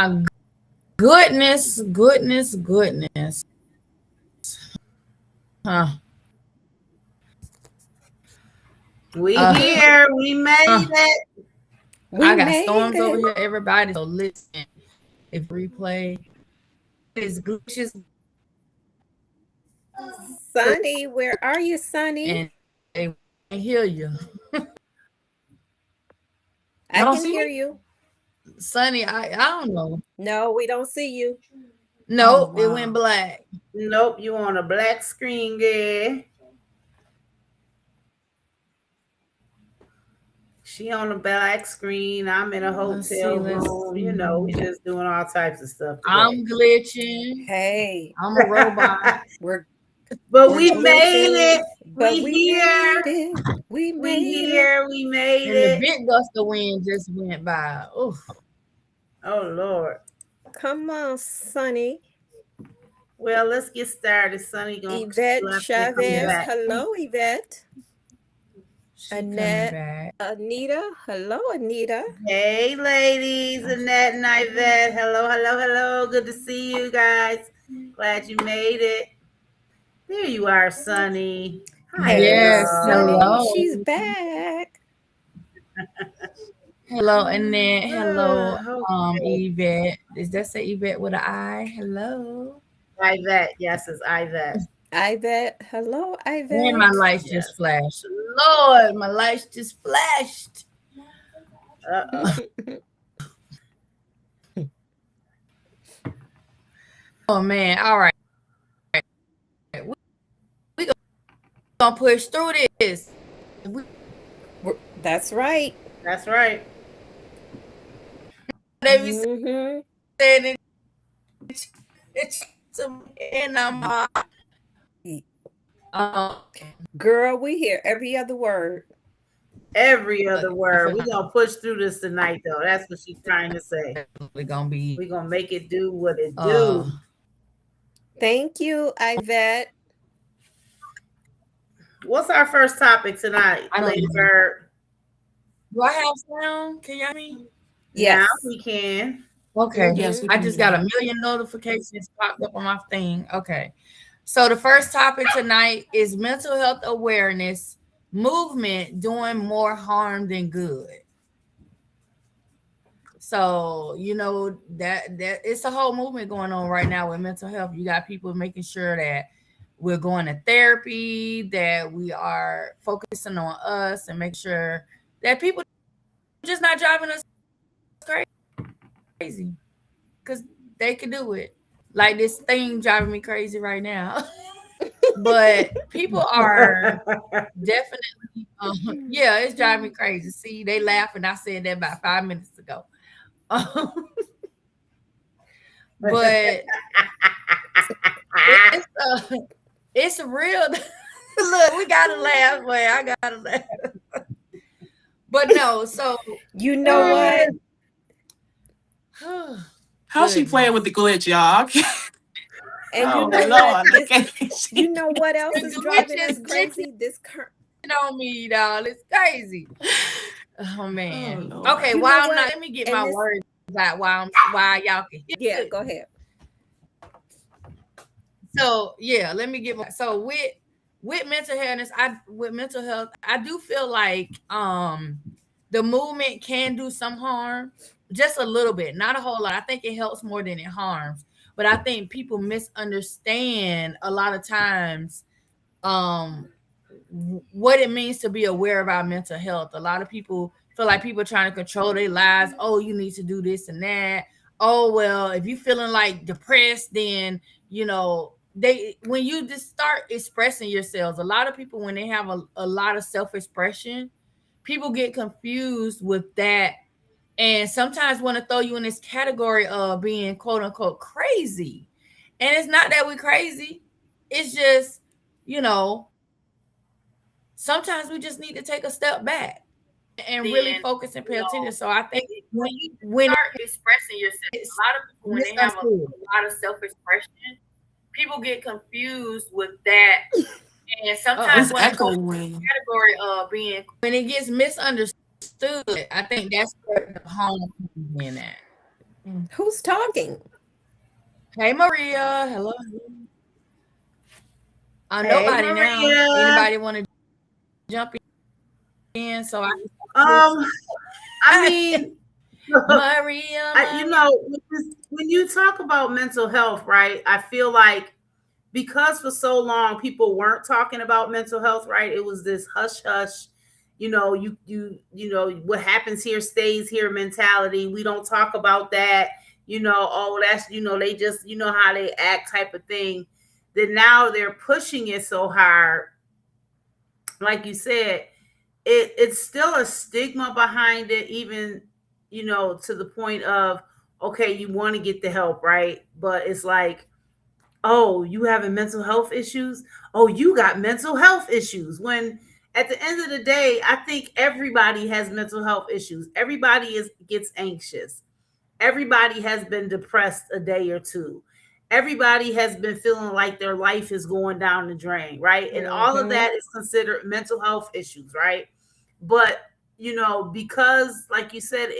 my goodness. Huh. We here. We made it. I got storms over here. Everybody, so listen. If replay is glitches Sonny, where are you, Sonny? and they hear you. I can hear you. Sonny, I don't know. No, we don't see you. Nope, it went black. Nope, you on a black screen, girl. She on a black screen. I'm in a hotel room. You know, we just doing all types of stuff today. I'm glitching. Hey, I'm a robot. But we made it. But we here. made it. We We made here. We made And it. the big gust of wind just went by. Oof. Oh Lord. Come on, Sonny. Well, let's get started. Sonny gonna Yvette Chavez. Hello, Yvette. Annette. Anita. Hello, Anita. Hey, ladies. Annette and Yvette. Hello. Good to see you guys. Glad you made it. There you are, Sonny. Hi, yes, Sonny. She's back. Hello, Annette. Hello, Yvette. Does that say Yvette with an I? Hello. Yvette. Yes, it's Yvette. Yvette. Hello, Yvette. And my lights just flashed. Lord, my lights just flashed. Oh, man. All right. We gonna push through this. That's right. That's right. And I'm girl, we hear every other word. Every other word. We're gonna push through this tonight, though. That's what she's trying to say. We're gonna make it do what it do. Thank you, Yvette. What's our first topic tonight, Lady Bird? Do I have sound? Can you hear me? Yes, now we can. Okay. Yes, I just got a million notifications popped up on my thing. Okay. So the first topic tonight is mental health awareness movement doing more harm than good. So, you know, that it's a whole movement going on right now with mental health. You got people making sure that we're going to therapy, that we are focusing on us and make sure that people just not driving us crazy because they can do it. Like this thing driving me crazy right now. But people are definitely, yeah, it's driving me crazy. See, they laughing. I said that about 5 minutes ago. But it's real. Look, we gotta laugh, boy. I gotta laugh. But no, so you know what? How's she playing with the glitch, y'all? And you know Lord, what? You know what else is driving us crazy? This current on me, dog. It's crazy. Oh man. Oh, okay, while I'm not, let me get my words out while y'all can hear. Yeah, go ahead. So yeah, let me get my with mental health, I do feel like the movement can do some harm, just a little bit, not a whole lot. I think it helps more than it harms. But I think people misunderstand a lot of times what it means to be aware of our mental health. A lot of people feel like people are trying to control their lives. Oh, you need to do this and that. Oh, well, if you're feeling like depressed, then, you know, when you just start expressing yourselves, a lot of people, when they have a lot of self-expression, people get confused with that and sometimes want to throw you in this category of being quote unquote crazy. And it's not that we're crazy. It's just, you know, sometimes we just need to take a step back and really focus and pay attention. So I think when you start expressing yourself, a lot of people, when they have a lot of self-expression, people get confused with that. And sometimes when it goes to the category of being, when it gets misunderstood, I think that's where the harm comes in at. Who's talking? Hey, Maria. Hello. Hey, Nobody now. Maria. Anybody want to jump in? So I mean, Maria, you Maria. know, when you talk about mental health, right? I feel like because for so long people weren't talking about mental health, right? It was this hush hush, what happens here stays here mentality. We don't talk about that, oh, that's, they just, how they act type of thing. Then now they're pushing it so hard. Like you said, it's still a stigma behind it, even, to the point of, okay, you want to get the help, right? But it's like, oh, you having mental health issues? Oh, you got mental health issues. When at the end of the day, I think everybody has mental health issues. Everybody gets anxious. Everybody has been depressed a day or two. Everybody has been feeling like their life is going down the drain, right? And all of that is considered mental health issues, right? But because like you said,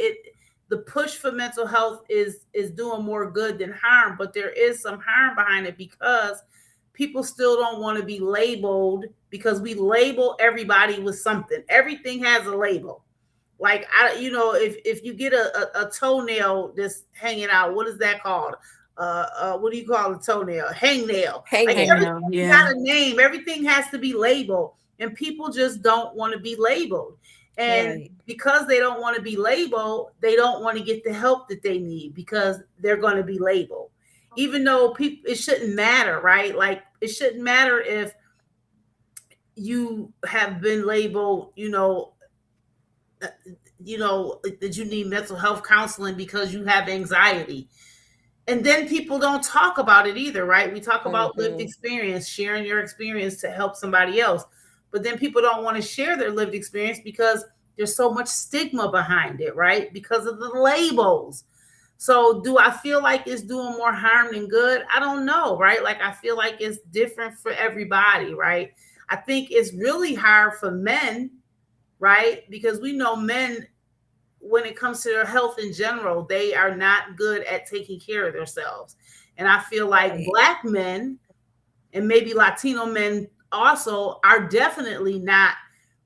the push for mental health is doing more good than harm, but there is some harm behind it because people still don't want to be labeled, because we label everybody with something. Everything has a label. Like, if you get a toenail that's hanging out, what is that called? What do you call a toenail? Hangnail. Like, Hangnail. everything got a name. Everything has to be labeled, and people just don't want to be labeled. And Right. because they don't want to be labeled, they don't want to get the help that they need because they're going to be labeled. Even though people, it shouldn't matter, right? Like, it shouldn't matter if you have been labeled, that you need mental health counseling because you have anxiety. And then people don't talk about it either, right? We talk about lived experience, sharing your experience to help somebody else. But then people don't want to share their lived experience because there's so much stigma behind it, right? Because of the labels. So do I feel like it's doing more harm than good? I don't know, right? Like, I feel like it's different for everybody, right? I think it's really hard for men, right? Because we know men, when it comes to their health in general, they are not good at taking care of themselves. And I feel like Black men and maybe Latino men also are definitely not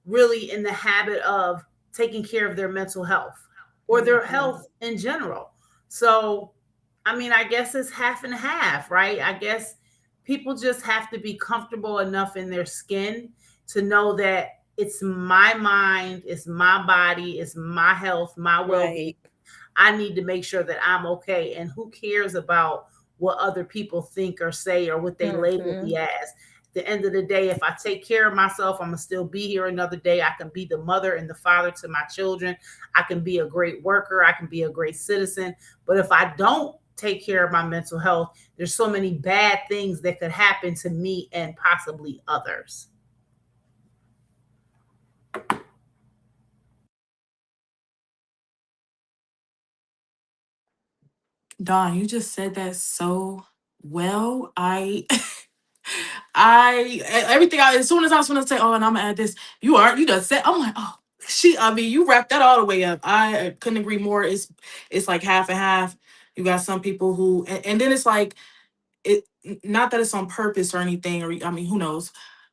really in the habit of taking care of their mental health or their health in general. So, I mean, I guess it's half and half, right? I guess people just have to be comfortable enough in their skin to know that it's my mind, it's my body, it's my health, my well-being. I need to make sure that I'm okay. And who cares about what other people think or say or what they label me as? At the end of the day, if I take care of myself, I'm gonna still be here another day. I can be the mother and the father to my children. I can be a great worker. I can be a great citizen. But if I don't take care of my mental health, there's so many bad things that could happen to me and possibly others. Dawn, you just said that so well. I everything as soon as I was gonna say, oh, and I'm gonna add this, you just said, I'm like, oh, I mean, you wrapped that all the way up. I couldn't agree more. It's like half and half. You got some people who, and then it's like, it, not that it's on purpose or anything, or I mean, who knows,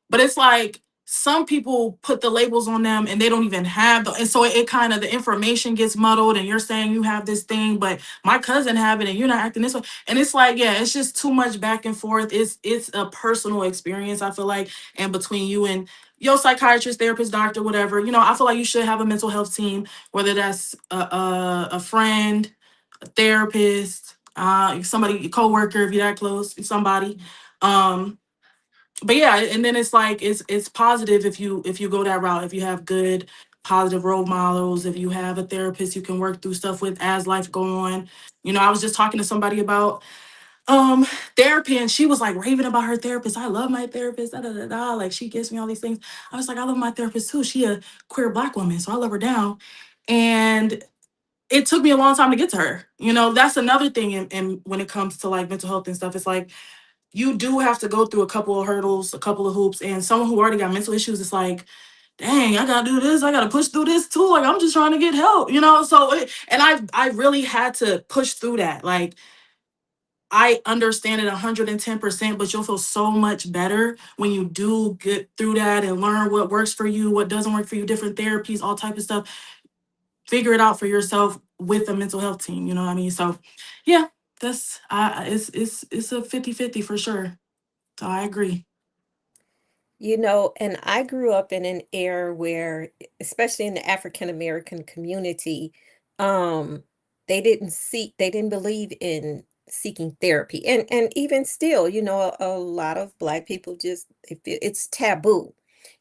but it's like some people put the labels on them and they don't even have and so it kind of, the information gets muddled, and you're saying you have this thing, but my cousin have it and you're not acting this way, and it's like, yeah, it's just too much back and forth. It's a personal experience, I feel like, and between you and your psychiatrist, therapist, doctor, whatever, I feel like you should have a mental health team, whether that's a friend, a therapist, somebody, a coworker, if you're that close, somebody. But yeah, and then it's like it's positive if you go that route, if you have good positive role models, if you have a therapist you can work through stuff with as life go on. I was just talking to somebody about um therapy, and she was like raving about her therapist. I love my therapist, da, da, da, da. Like, she gives me all these things. I was like, I love my therapist too. She a queer Black woman, so I love her down. And it took me a long time to get to her. That's another thing, and when it comes to like mental health and stuff, it's like you do have to go through a couple of hurdles, a couple of hoops, and someone who already got mental issues, it's like dang, I gotta do this. I gotta push through this too. Like, I'm just trying to get help, you know? So, and I really had to push through that. Like, I understand it 110%, but you'll feel so much better when you do get through that and learn what works for you, what doesn't work for you, different therapies, all type of stuff. Figure it out for yourself with a mental health team, you know what I mean? So, yeah, that's it's a 50-50 for sure. So I agree. And I grew up in an era where, especially in the African American community, um, they didn't believe in seeking therapy. And even still, a lot of Black people just, it's taboo,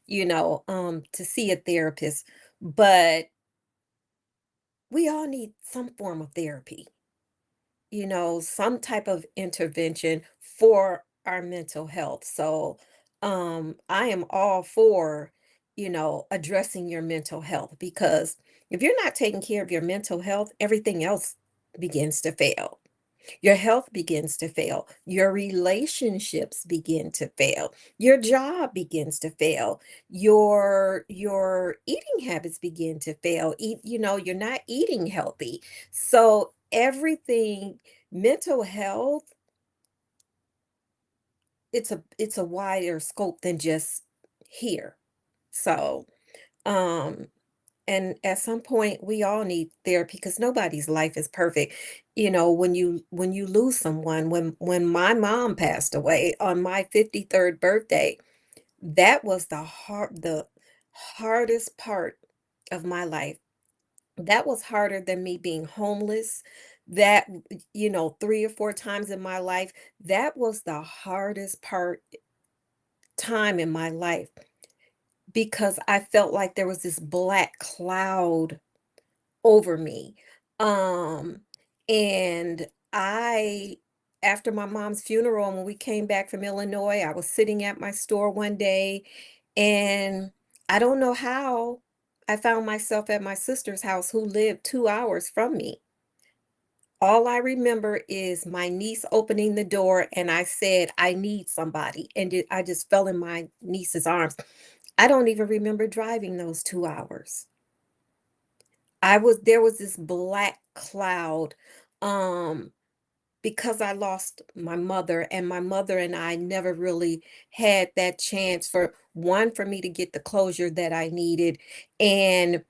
to see a therapist. But we all need some form of therapy, some type of intervention for our mental health. So, I am all for, addressing your mental health, because if you're not taking care of your mental health, everything else begins to fail. Your health begins to fail. Your relationships begin to fail. Your job begins to fail. Your eating habits begin to fail. You're not eating healthy. So everything, mental health, it's a wider scope than just here. So, um and at some point we all need therapy, because nobody's life is perfect. When you lose someone, when my mom passed away on my 53rd birthday, that was the hardest part of my life. That was harder than me being homeless. That, 3 or 4 times in my life, that was the hardest time in my life, because I felt like there was this black cloud over me. Um, and I, after my mom's funeral, when we came back from Illinois, I was sitting at my store one day, and I don't know how I found myself at my sister's house, who lived 2 hours from me. All I remember is my niece opening the door, and I said, I need somebody. And I just fell in my niece's arms. I don't even remember driving those 2 hours. There was this black cloud, um, because I lost my mother, and my mother and I never really had that chance, for one, for me to get the closure that I needed, and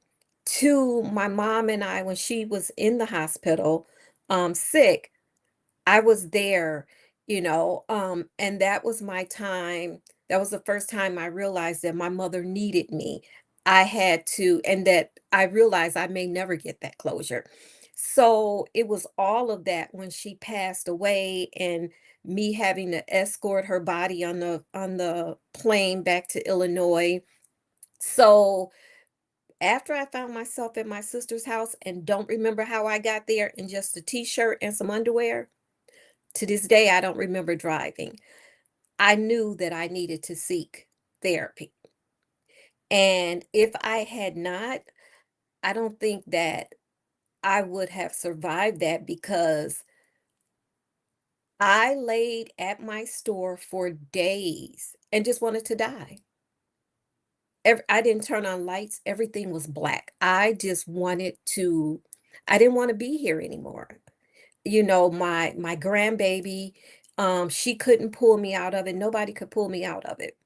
two, my mom and I, when she was in the hospital, sick, I was there, and that was my time. That was the first time I realized that my mother needed me. And that I realized I may never get that closure. So it was all of that when she passed away, and me having to escort her body on the plane back to Illinois. So after I found myself at my sister's house and don't remember how I got there in just a t-shirt and some underwear, to this day, I don't remember driving. I knew that I needed to seek therapy. And if I had not, I don't think that I would have survived that, because I laid at my store for days and just wanted to die. I didn't turn on lights, everything was black. I didn't want to be here anymore. My grandbaby, she couldn't pull me out of it. Nobody could pull me out of it.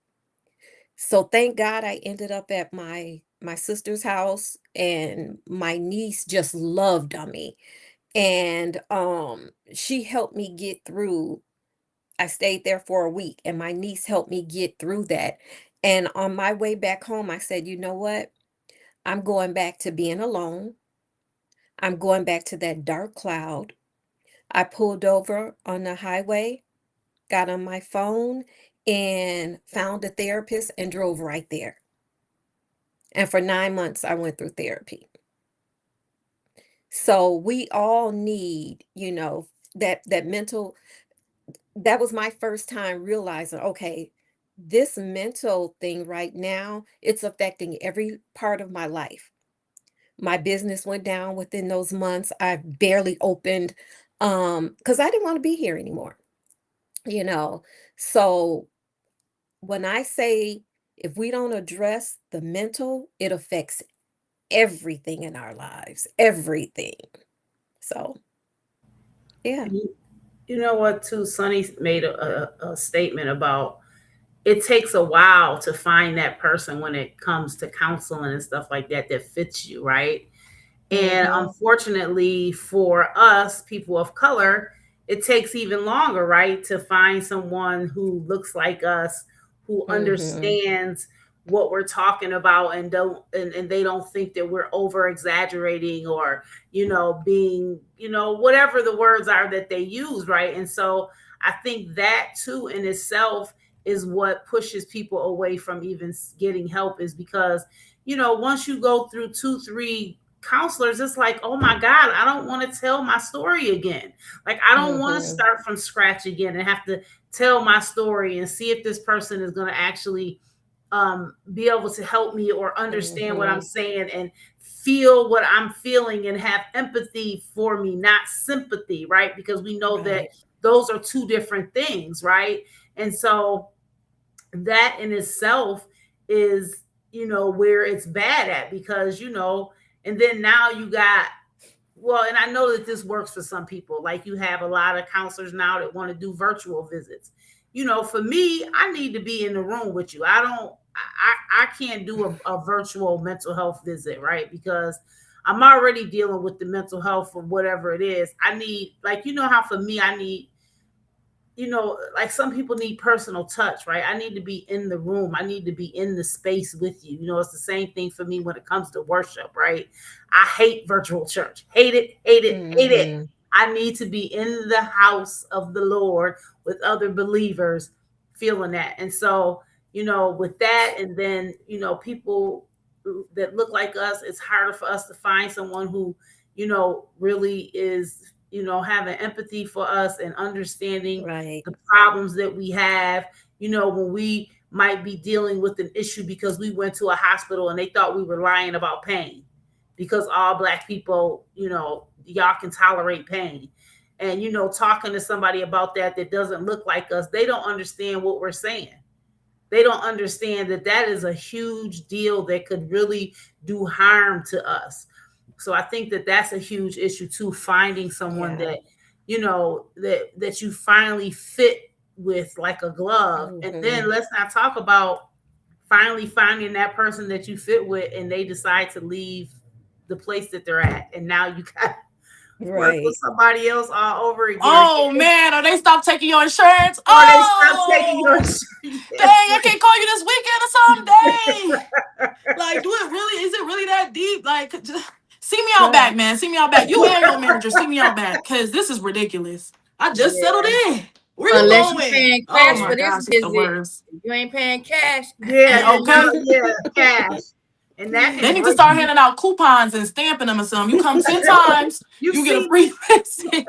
So thank God I ended up at my sister's house, and my niece just loved on me. And she helped me get through. I stayed there for a week, and my niece helped me get through that. And on my way back home, I said, you know what? I'm going back to being alone. I'm going back to that dark cloud. I pulled over on the highway, got on my phone, and found a therapist and drove right there. And for 9 months, I went through therapy. So we all need, that mental. That was my first time realizing, okay, this mental thing right now, it's affecting every part of my life. My business went down within those months. I barely opened, because I didn't want to be here anymore, you know. So when I say If we don't address the mental, it affects everything in our lives, everything. So, yeah. You know what, too? Sonny made a statement about it takes a while to find that person when it comes to counseling and stuff like that that fits you, right? And Mm-hmm. unfortunately for us, people of color, it takes even longer, right, to find someone who looks like us, who Mm-hmm. understands what we're talking about and they don't think that we're over exaggerating or being whatever the words are that they use, right? And so I think that too in itself is what pushes people away from even getting help, is because once you go through 2-3 counselors, it's like, oh my God, I don't want to tell my story again. Like, I don't want to Mm-hmm. start from scratch again and have to tell my story and see if this person is going to actually be able to help me or understand what I'm Mm-hmm. saying and feel what I'm feeling and have empathy for me, not sympathy, right? Because we know that Right. those are two different things, right? And so that in itself is, where it's bad at, because, and then now you got, well, and I know that this works for some people. Like, you have a lot of counselors now that want to do virtual visits. For me, I need to be in the room with you. I can't do a virtual mental health visit, right? Because I'm already dealing with the mental health or whatever it is. I need, like, how for me, I need, like some people need personal touch, right? I need to be in the room. I need to be in the space with you. It's the same thing for me when it comes to worship, right? I hate virtual church. Hate it, hate it, hate it. Mm-hmm. I need to be in the house of the Lord with other believers feeling that. And so, with that, and then, people that look like us, it's harder for us to find someone who, really is, having empathy for us and understanding Right. the problems that we have, when we might be dealing with an issue because we went to a hospital and they thought we were lying about pain, because all Black people, y'all can tolerate pain. And, talking to somebody about that doesn't look like us, they don't understand what we're saying. They don't understand that is a huge deal that could really do harm to us. So I think that that's a huge issue too, finding someone Yeah. that you finally fit with like a glove. And then Mm-hmm. let's not talk about finally finding that person that you fit with and they decide to leave the place that they're at. And now you got to work Right. with somebody else all over again. Oh man, or they stop taking your insurance. Or they stop taking your Dang, I can't call you this weekend or something. Dang. Like, is it really that deep? Like, just see me out back, Right. man. See me out back. You and your manager, see me out back. Cause this is ridiculous. I just settled in. Where you Unless you going? paying Oh cash my for this gosh, it's the visit, worst. you ain't paying cash. Yeah, Okay. cash. And that They can need to break start you. handing out coupons and stamping them or something. You come 10 times, You you get a see, free visit,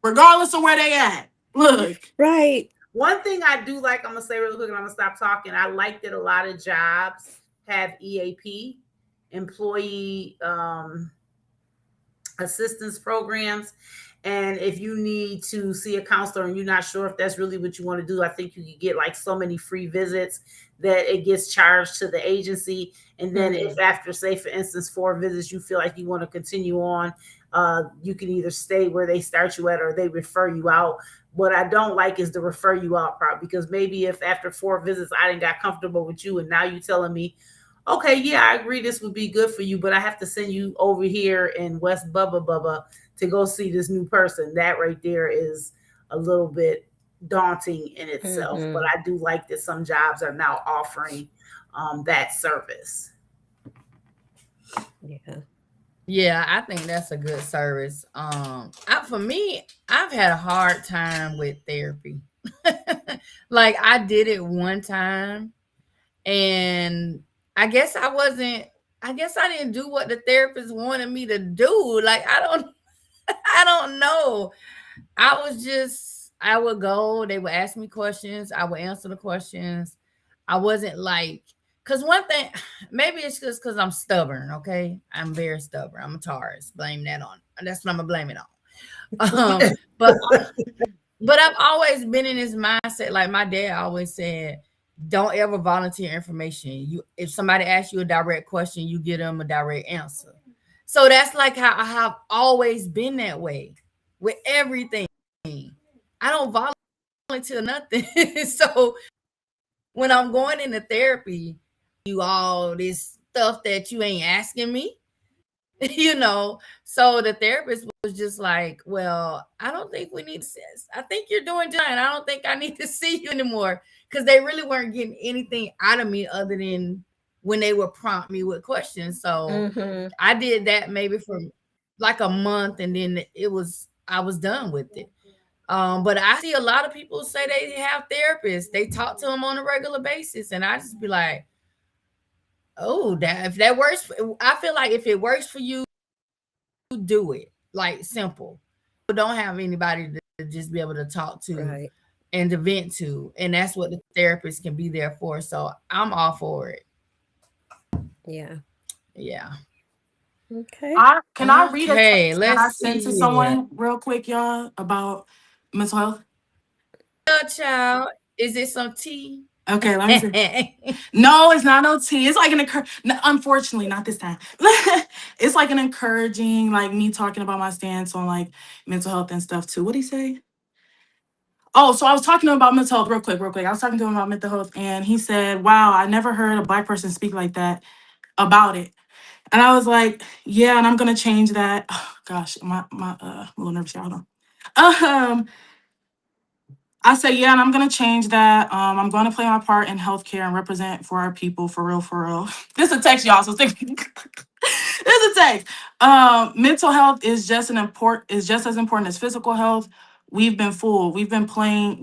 regardless of where they at. Look. Right. one thing I do like, I'm gonna say really quick and I'm gonna stop talking. I like that a lot of jobs have EAP, employee assistance programs. And if you need to see a counselor and you're not sure if that's really what you want to do, I think you can get like so many free visits that it gets charged to the agency. And then if after, say, for instance, 4 visits, you feel like you want to continue on, you can either stay where they start you at or they refer you out. What I don't like is the refer you out part, because maybe if after 4 visits I didn't got comfortable with you and now you telling me, okay, yeah, I agree this would be good for you, but I have to send you over here in West Bubba to go see this new person. That right there is a little bit daunting in itself. Mm-hmm. But I do like that some jobs are now offering that service. Yeah. Yeah, I think that's a good service. For me, I've had a hard time with therapy. Like, I did it one time and I guess I didn't do what the therapist wanted me to do. Like, I don't know. I would go, they would ask me questions, I would answer the questions. I wasn't like, because one thing, maybe it's just because I'm stubborn, okay? I'm very stubborn. I'm a Taurus. Blame that on. That's what I'm going to blame it on. But I've always been in this mindset. Like, my dad always said, don't ever volunteer information. You, if somebody asks you a direct question, you give them a direct answer. So that's like how I have always been that way with everything. I don't volunteer nothing. So when I'm going into therapy, you all this stuff that you ain't asking me, So the therapist was just like, well, I don't think we need to, I think you're doing just fine. I don't think I need to see you anymore. Because they really weren't getting anything out of me other than when they would prompt me with questions. So I did that maybe for like a month, and then I was done with it. But I see a lot of people say they have therapists. They talk to them on a regular basis, and I just be like, oh, that if that works, I feel like if it works for you, do it. Like simple. But don't have anybody to just be able to talk to Right. and to vent to, and that's what the therapist can be there for. So I'm all for it. Yeah. Yeah. Okay. Can I read a Okay, text that I let's sent to see here. someone real quick, y'all, about mental health? Child, is it some tea? Okay, let me see. No, it's not no tea. It's like unfortunately, not this time. It's like an encouraging, like me talking about my stance on like mental health and stuff too. What'd he say? Oh, so I was talking to him about mental health real quick, real quick. I was talking to him about mental health, and he said, "Wow, I never heard a Black person speak like that about it." And I was like, "Yeah, and I'm gonna change that." Oh, gosh, my I'm a little nervous, y'all know. Um, I said, yeah, and I'm gonna change that. I'm gonna play my part in healthcare and represent for our people, for real, for real. This is a text, y'all. So think this is a text. Mental health is just as important as physical health. We've been fooled. We've been played, and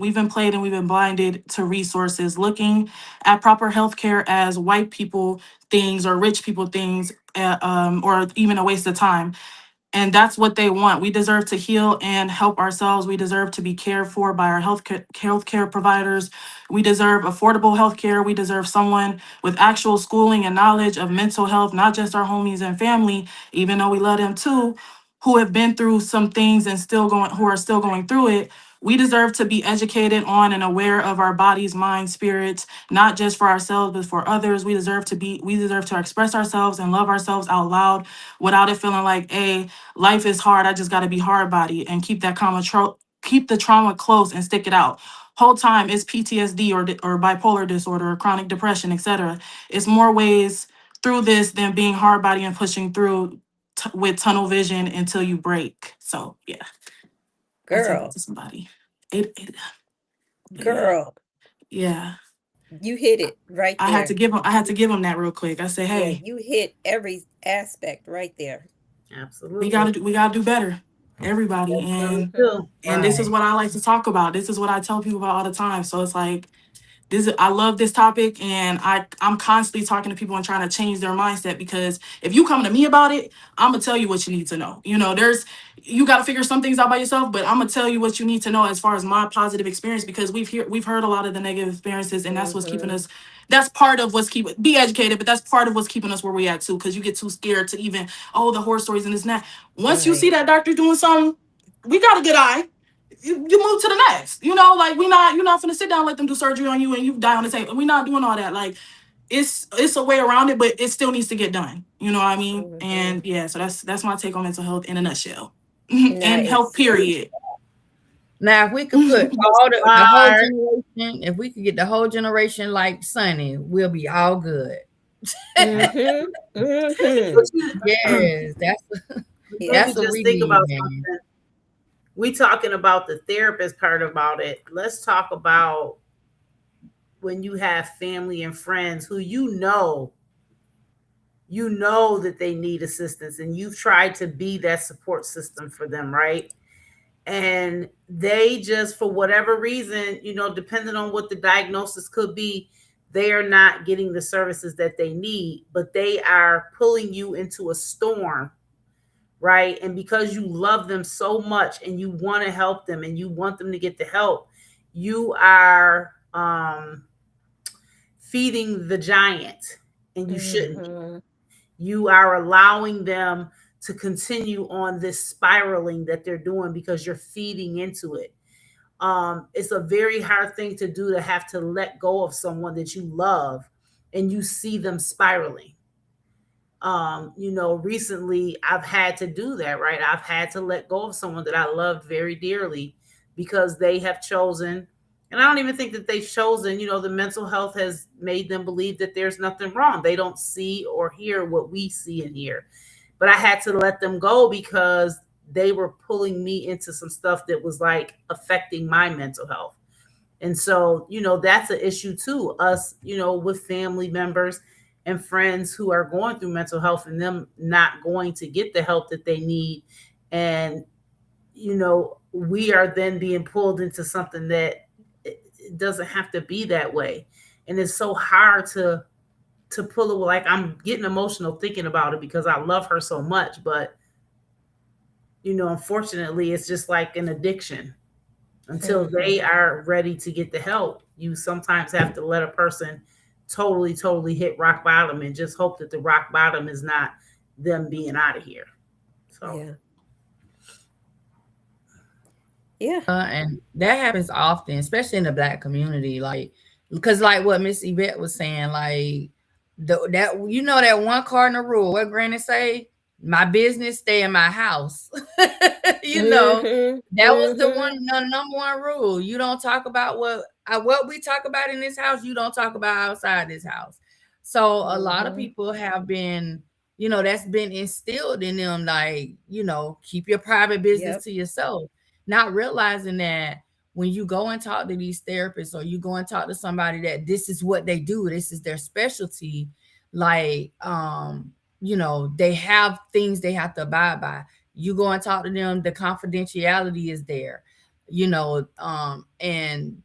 we've been blinded to resources, looking at proper healthcare as white people things or rich people things, or even a waste of time. And that's what they want. We deserve to heal and help ourselves. We deserve to be cared for by our healthcare providers. We deserve affordable healthcare. We deserve someone with actual schooling and knowledge of mental health, not just our homies and family, even though we love them too, who have been through some things and who are still going through it. We deserve to be educated on and aware of our bodies, minds, spirits, not just for ourselves, but for others. We deserve to express ourselves and love ourselves out loud without it feeling like, life is hard. I just got to be hard body and keep the trauma close and stick it out. Whole time it's PTSD or bipolar disorder or chronic depression, etc. It's more ways through this than being hard body and pushing through with tunnel vision until you break. So yeah, I sent that Girl. to somebody. It yeah, Girl. yeah. You hit it right I had to there. give him. I had to give him that real quick. I said, Yeah, hey, you hit every aspect right there. Absolutely. we gotta do better, everybody, Definitely Mm-hmm. do. and this is Right. what I like to talk about. This is what I tell people about all the time. So it's like I love this topic, and I'm constantly talking to people and trying to change their mindset, because if you come to me about it, I'm gonna tell you what you need to know. You got to figure some things out by yourself, but I'm gonna tell you what you need to know as far as my positive experience, because we've heard a lot of the negative experiences, and that's what's keeping Mm-hmm. us. That's part of what's keeping be educated, but that's part of what's keeping us where we at too. Because you get too scared to even the horror stories and this and that. Once you see Right. that doctor doing something, we got a good eye. You move to the next. Like you're not gonna sit down and let them do surgery on you and you die on the table. We're not doing all that. Like it's a way around it, but it still needs to get done. You know what I mean? Mm-hmm. And yeah, so that's my take on mental health in a nutshell. And health Nice. period. Now, if we could put Yes, all you the whole are. generation, if we could get the whole generation like Sunny, we'll be all good. Mm-hmm. Mm-hmm. But you, Yes, made me that's Yes. what just we think need, about man. something. We talking about the therapist part about it. Let's talk about when you have family and friends who you know that they need assistance, and you've tried to be that support system for them, right? And they just, for whatever reason, depending on what the diagnosis could be, they are not getting the services that they need, but they are pulling you into a storm, right? And because you love them so much and you want to help them and you want them to get the help, you are feeding the giant, and you shouldn't be. Mm-hmm. You are allowing them to continue on this spiraling that they're doing because you're feeding into it. It's a very hard thing to do, to have to let go of someone that you love and you see them spiraling. Recently I've had to do that, right? I've had to let go of someone that I loved very dearly because they have chosen, and I don't even think that they've chosen, the mental health has made them believe that there's nothing wrong. They don't see or hear what we see and hear. But I had to let them go because they were pulling me into some stuff that was like affecting my mental health. And so, that's an issue too. Us, with family members and friends who are going through mental health and them not going to get the help that they need. And, we are then being pulled into something that it doesn't have to be that way. And it's so hard to pull it. Like, I'm getting emotional thinking about it because I love her so much. But, unfortunately, it's just like an addiction. Until they are ready to get the help, you sometimes have to let a person totally hit rock bottom and just hope that the rock bottom is not them being out of here. So yeah. And that happens often, especially in the Black community. Like, because like what Miss Yvette was saying, like that one cardinal rule. What Granny say? My business stay in my house. That was the number one rule. You don't talk about what we talk about in this house. You don't talk about outside this house. So a lot of people have been, that's been instilled in them, like, keep your private business to yourself, not realizing that when you go and talk to these therapists, or you go and talk to somebody that this is what they do, this is their specialty, like, they have things they have to abide by. You go and talk to them, the confidentiality is there, and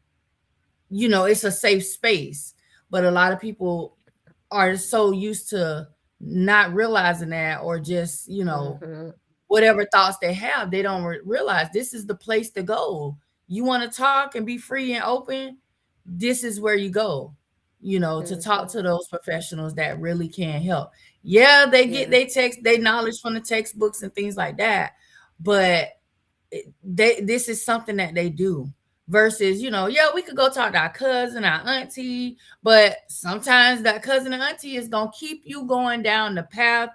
it's a safe space. But a lot of people are so used to not realizing that, or just, whatever thoughts they have, they don't realize this is the place to go. You want to talk and be free and open, this is where you go, to talk to those professionals that really can help. Yeah, they get they knowledge from the textbooks and things like that, but this is something that they do. Versus, we could go talk to our cousin, our auntie, but sometimes that cousin and auntie is gonna keep you going down the path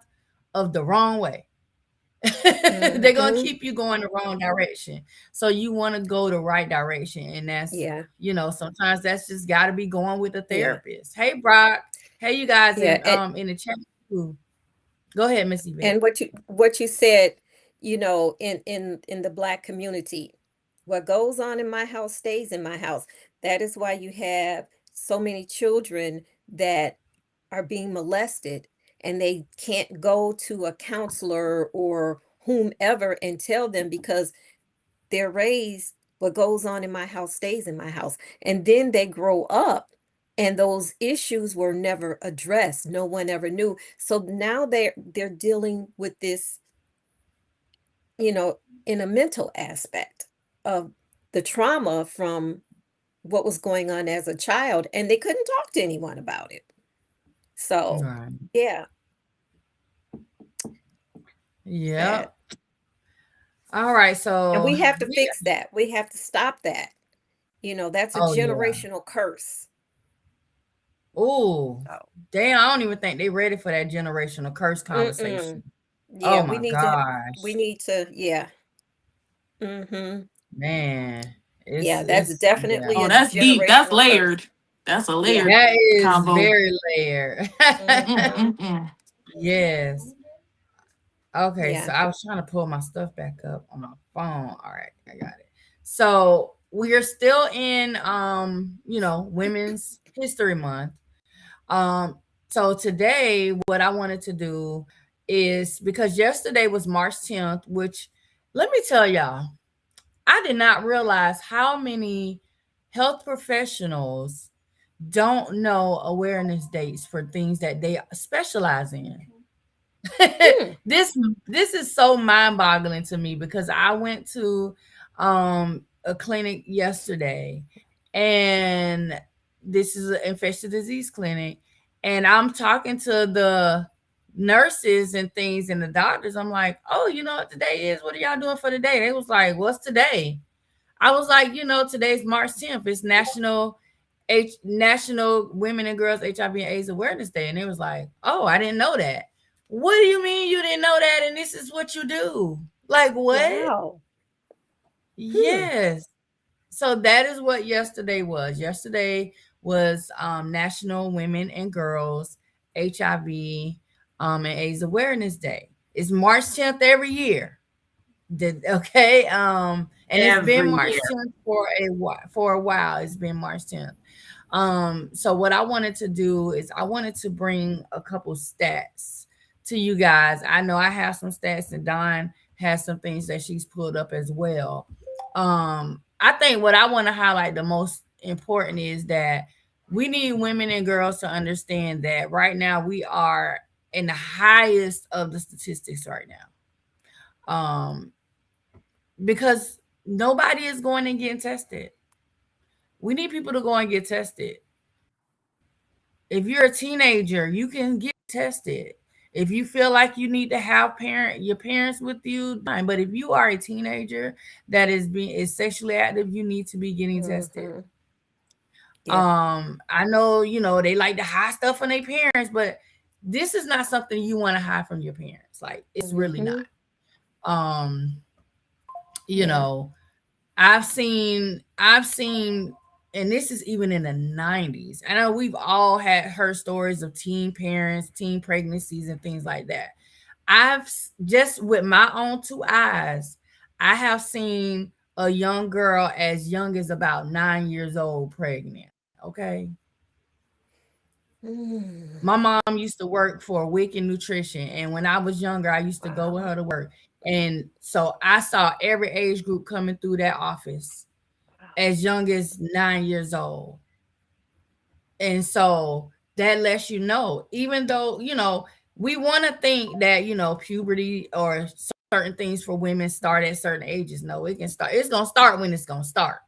of the wrong way. They're gonna keep you going the wrong direction. So you want to go the right direction, and that's sometimes that's just got to be going with a therapist. Hey, Brock. Hey, you guys in the chat too. Go ahead, Missy. And what you said, in the Black community, what goes on in my house stays in my house. That is why you have so many children that are being molested, and they can't go to a counselor or whomever and tell them, because they're raised, what goes on in my house stays in my house. And then they grow up and those issues were never addressed. No one ever knew. So now they're dealing with this, in a mental aspect of the trauma from what was going on as a child, and they couldn't talk to anyone about it. So, yeah. All right. So, and we have to fix that. We have to stop that. That's a generational curse. Oh, damn. I don't even think they're ready for that generational curse conversation. Yeah, we need to, Man. That's definitely that's deep. That's layered. Curse. That's a layered that is combo. Very layered. Yes. Okay, so I was trying to pull my stuff back up on my phone. All right, I got it. So we are still in Women's History Month. So today what I wanted to do is, because yesterday was March 10th, which, let me tell y'all, I did not realize how many health professionals don't know awareness dates for things that they specialize in. This is so mind-boggling to me, because I went to a clinic yesterday, and this is an infectious disease clinic, and I'm talking to the nurses and things and the doctors. I'm like, oh, you know what today is? What are y'all doing for the day? They was like, what's today? I was like, today's March 10th. It's National Women and Girls HIV and AIDS Awareness Day. And it was like, oh, I didn't know that. What do you mean you didn't know that? And this is what you do? Like, what? Wow. Yes. So that is what yesterday was. Yesterday was National Women and Girls HIV and AIDS Awareness Day. It's March 10th every year. Okay. And it's been Every March year. 10th for a while. It's been March 10th. So what I wanted to do is I wanted to bring a couple stats to you guys. I know I have some stats, and Dawn has some things that she's pulled up as well. I think what I want to highlight the most important is that we need women and girls to understand that right now we are in the highest of the statistics right now. Because nobody is going and getting tested. We need people to go and get tested. If you're a teenager, you can get tested. If you feel like you need to have your parents with you, fine. But if you are a teenager that is sexually active, you need to be getting tested. Yeah. I know, they like to hide stuff from their parents, but this is not something you want to hide from your parents. Like, it's really not. You Yeah. know, I've seen, and this is even in the 90s. I know we've all heard stories of teen parents, teen pregnancies, and things like that. Just with my own two eyes, I have seen a young girl as young as about 9 years old pregnant. Okay. My mom used to work for Wicked Nutrition, and when I was younger, I used to go with her to work. And so I saw every age group coming through that office as young as 9 years old. And so that lets you know, even though, we want to think that, puberty or certain things for women start at certain ages. No, it's going to start when it's going to start.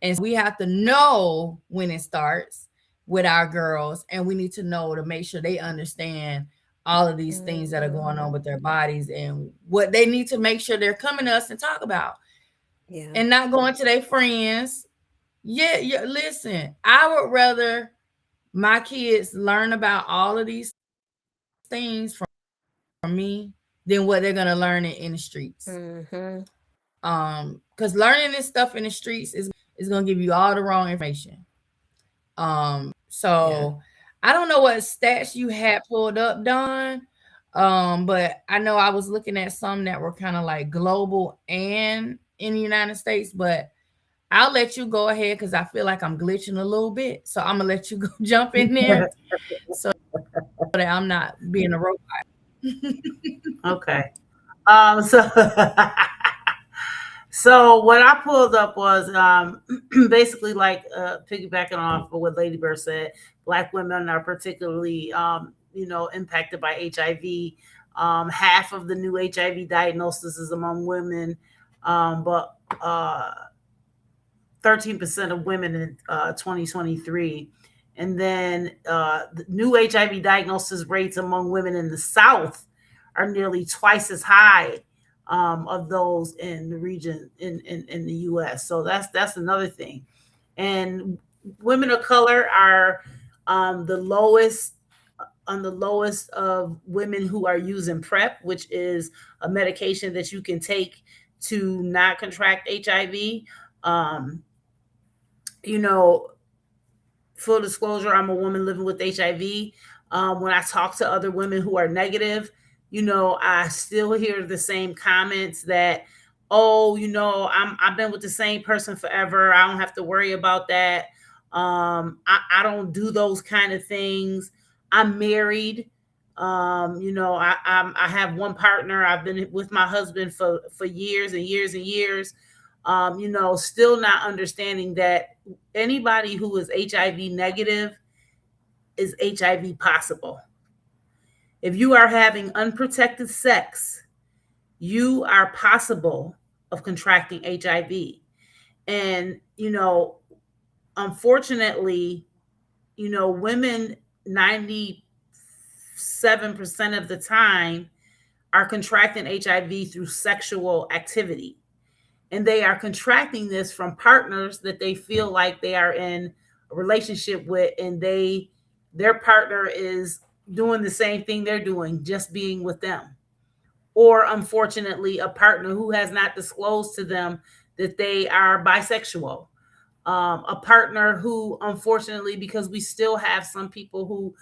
And so we have to know when it starts with our girls, and we need to know to make sure they understand all of these things that are going on with their bodies and what they need to make sure they're coming to us and talk about. Yeah. And not going to their friends. Yeah, listen, I would rather my kids learn about all of these things from me than what they're gonna learn in the streets. Because learning this stuff in the streets is gonna give you all the wrong information. So I don't know what stats you had pulled up, Dawn. But I know I was looking at some that were kind of like global and in the United States, but I'll let you go ahead because I feel like I'm glitching a little bit. So I'm gonna let you go jump in there so that I'm not being a robot. Okay. So so what I pulled up was basically like piggybacking off of what Lady Bird said. Black women are particularly impacted by HIV. Half of the new HIV diagnosis is among women, but 13% of women in 2023. And then the new HIV diagnosis rates among women in the South are nearly twice as high of those in the region in the U.S. So that's another thing. And women of color are the lowest on the lowest of women who are using PrEP, which is a medication that you can take to not contract HIV. Full disclosure, I'm a woman living with HIV. When I talk to other women who are negative, I still hear the same comments that, oh, I've been with the same person forever. I don't have to worry about that. I don't do those kind of things. I'm married. I have one partner. I've been with my husband for years and years and years. Still not understanding that anybody who is HIV negative is HIV possible. If you are having unprotected sex, you are possible of contracting HIV. And, unfortunately, women 97% of the time are contracting HIV through sexual activity. and they are contracting this from partners that they feel like they are in a relationship with, and their partner is doing the same thing they're doing, just being with them. Or unfortunately, a partner who has not disclosed to them that they are bisexual. A partner who, unfortunately, because we still have some people who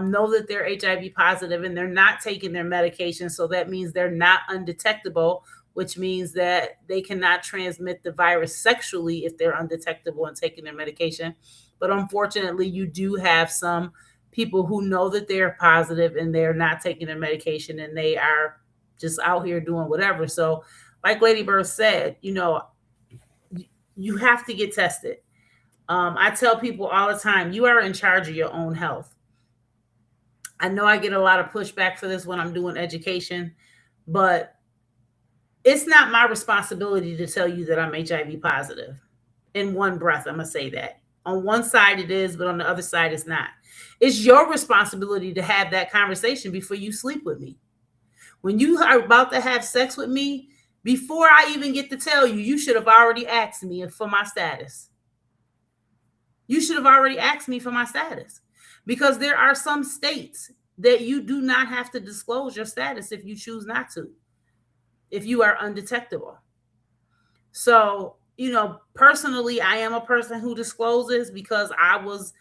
know that they're HIV positive and they're not taking their medication. So that means they're not undetectable, which means that they cannot transmit the virus sexually if they're undetectable and taking their medication. But unfortunately, you do have some people who know that they're positive and they're not taking their medication and they are just out here doing whatever. So like Lady Bird said, you have to get tested. I tell people all the time, you are in charge of your own health. I know I get a lot of pushback for this when I'm doing education, but it's not my responsibility to tell you that I'm HIV positive. In one breath, I'm going to say that. On one side it is, but on the other side it's not. It's your responsibility to have that conversation before you sleep with me. When you are about to have sex with me, before I even get to tell you, you should have already asked me for my status. You should have already asked me for my status, because there are some states that you do not have to disclose your status if you choose not to, if you are undetectable. So, personally, I am a person who discloses because I was,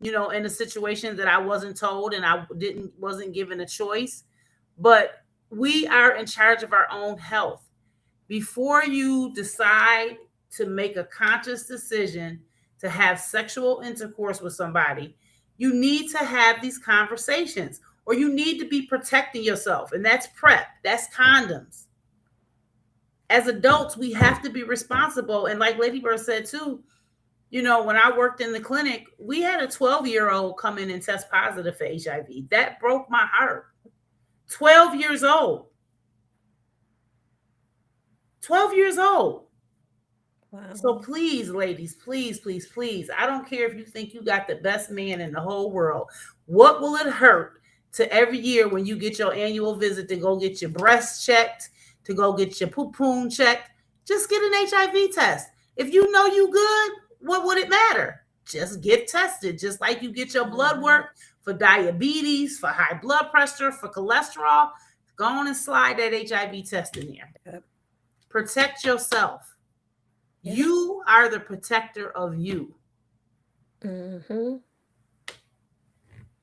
in a situation that I wasn't told and I wasn't given a choice. But we are in charge of our own health. Before you decide to make a conscious decision to have sexual intercourse with somebody, you need to have these conversations, or you need to be protecting yourself. And that's PrEP, that's condoms. As adults, we have to be responsible. And like Lady Bird said too, when I worked in the clinic, we had a 12-year-old come in and test positive for HIV. That broke my heart. 12 years old. 12 years old. Wow. So please, ladies, please, please, please. I don't care if you think you got the best man in the whole world. What will it hurt to every year when you get your annual visit to go get your breasts checked, to go get your poon checked? Just get an HIV test. If you know you good, what would it matter? Just get tested, just like you get your blood work for diabetes, for high blood pressure, for cholesterol. Go on and slide that HIV test in there. Yep. Protect yourself. Yep. You are the protector of you. Mm-hmm.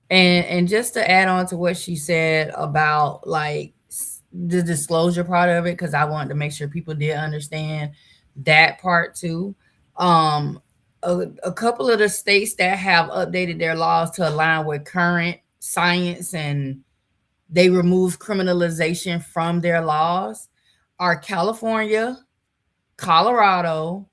And just to add on to what she said about like the disclosure part of it, because I wanted to make sure people did understand that part too. A couple of the states that have updated their laws to align with current science and they removed criminalization from their laws are California, Colorado,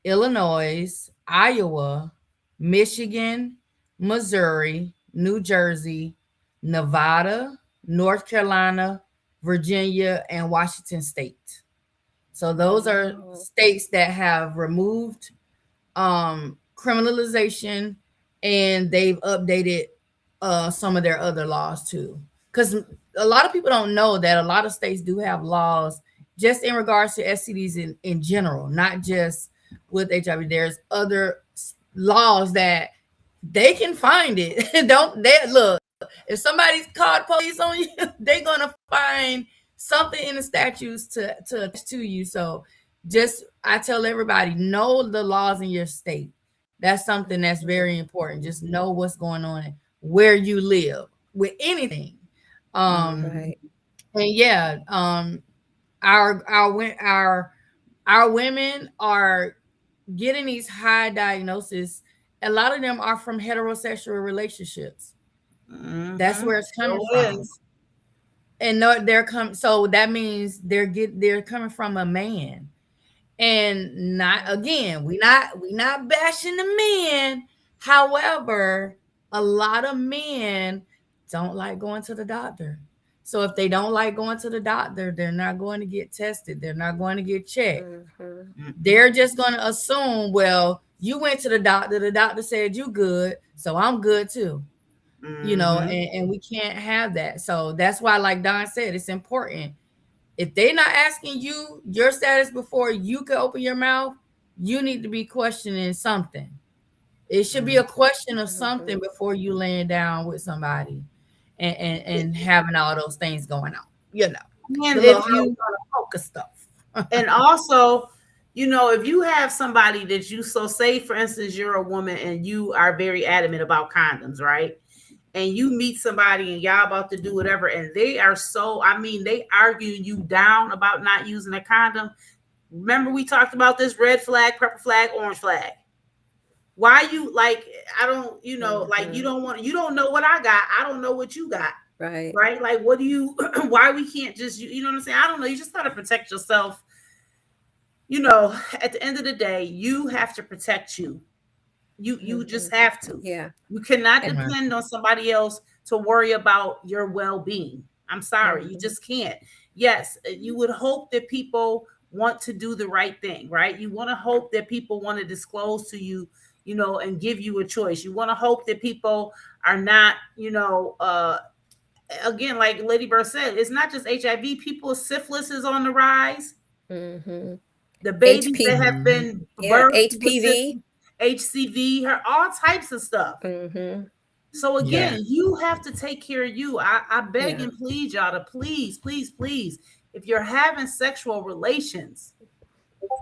Illinois, Iowa, Michigan, Missouri, New Jersey, Nevada, North Carolina, Virginia, and Washington State. So those are states that have removed criminalization, and they've updated some of their other laws too. Because a lot of people don't know that a lot of states do have laws just in regards to STDs in general, not just with HIV. There's other laws that they can find it. Look, if somebody's called police on you, they're gonna find something in the statutes to you. So I tell everybody, know the laws in your state. That's something that's very important. Just know what's going on where you live with anything. Right. And yeah, our women are getting these high diagnoses. A lot of them are from heterosexual relationships. Mm-hmm. That's where it's coming from. And they're coming. So that means they're coming from a man. And we not bashing the men. However, a lot of men don't like going to the doctor. So if they don't like going to the doctor, they're not going to get tested. They're not going to get checked. Mm-hmm. They're just going to assume, well, you went to the doctor said you good, so I'm good too. Mm-hmm. And we can't have that. So that's why, like Don said, it's important. If they're not asking you your status before you can open your mouth, you need to be questioning something. It should be a question of something before you laying down with somebody and having all those things going on. You know, And the little if you poker stuff. and also, you know, if you have somebody that you, so say for instance you're a woman and you are very adamant about condoms, right? And you meet somebody and y'all about to do whatever, and they are so, I mean, they arguing you down about not using a condom. Remember we talked about this: red flag, purple flag, orange flag. Why you like, I don't, you know, like you don't want, you don't know what I got, I don't know what you got. Right. Right? Like, what do you why we can't just, you know what I'm saying? I don't know. You just gotta protect yourself. You know, at the end of the day, you have to protect you. You just have to. Yeah. You cannot Amen. depend on somebody else to worry about your well-being. I'm sorry, you just can't. Yes, you would hope that people want to do the right thing, right? You want to hope that people want to disclose to you, you know, and give you a choice. You want to hope that people are not, you know, again, like Lady Bird said, it's not just HIV. People, syphilis is on the rise. Mm-hmm. The babies that HP. have been Yeah. birthed with HPV. HCV, all types of stuff. Mm-hmm. So again, Yeah. you have to take care of you. I beg Yeah. and plead y'all to please, please, please, if you're having sexual relations,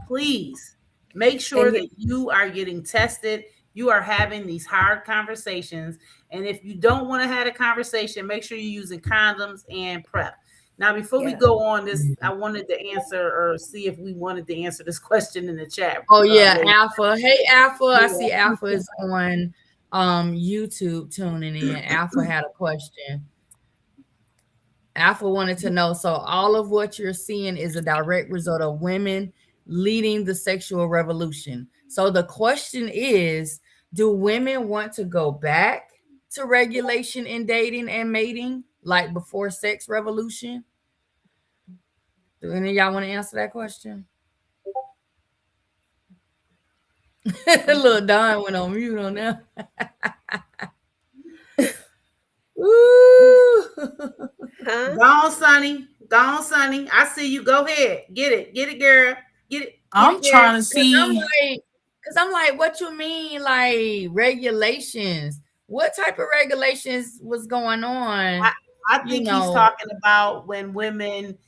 please make sure And that you are getting tested. You are having these hard conversations. And if you don't want to have a conversation, make sure you're using condoms and PrEP. Now, before we yeah. go on this, I wanted to answer or see if we wanted to answer this question in the chat. Oh yeah, Lady. Alpha. Hey Alpha. I Yeah. see Alpha is on YouTube tuning in. Alpha had a question. Alpha wanted to know, so all of what you're seeing is a direct result of women leading the sexual revolution. So the question is, do women want to go back to regulation in dating and mating like before sex revolution? Do any of y'all want to answer that question? Little Don went on mute on that. Woo! Huh? Go on, Sonny. Go on, Sonny. I see you. Go ahead. Get it. Get it, girl. Get it. I'm Get it, trying to Cause I'm like, what you mean, like regulations? What type of regulations was going on? I think he's talking about when women,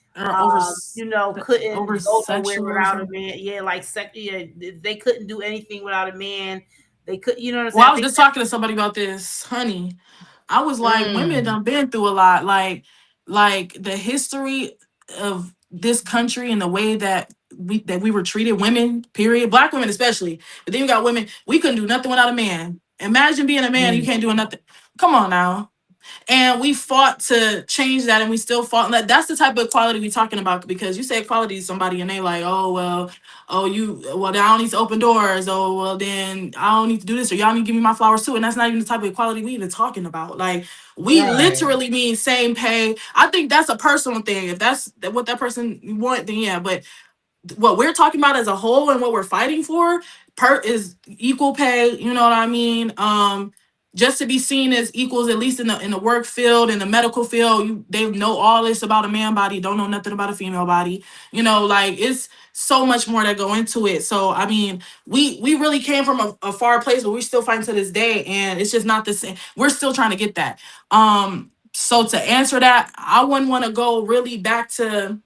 you know, couldn't over go nowhere sexual or without a something. man. Yeah, like yeah, they couldn't do anything without a man. They could, you know what I'm saying? Well, I was just talking to somebody about this, honey. I was like, women done been through a lot. Like the history of this country and the way that we were treated, women, period, black women especially. But then you got women, we couldn't do nothing without a man. Imagine being a man, you can't do nothing. Come on now. And we fought to change that, and we still fought. Like, that's the type of equality we're talking about. Because you say equality to somebody, and they like, oh well, I don't need to open doors. Oh well, then I don't need to do this, or y'all need to give me my flowers too. And that's not even the type of equality we even talking about. Like, we literally mean same pay. I think that's a personal thing. If that's what that person want, then yeah. But what we're talking about as a whole and what we're fighting for is equal pay, you know what I mean? Just to be seen as equals, at least in the work field, in the medical field. They know all this about a man body, don't know nothing about a female body. You know, like, it's so much more that go into it. So I mean, we really came from a far place, but we're still fighting to this day, and it's just not the same. We're still trying to get that. So to answer that, I wouldn't want to go really back to,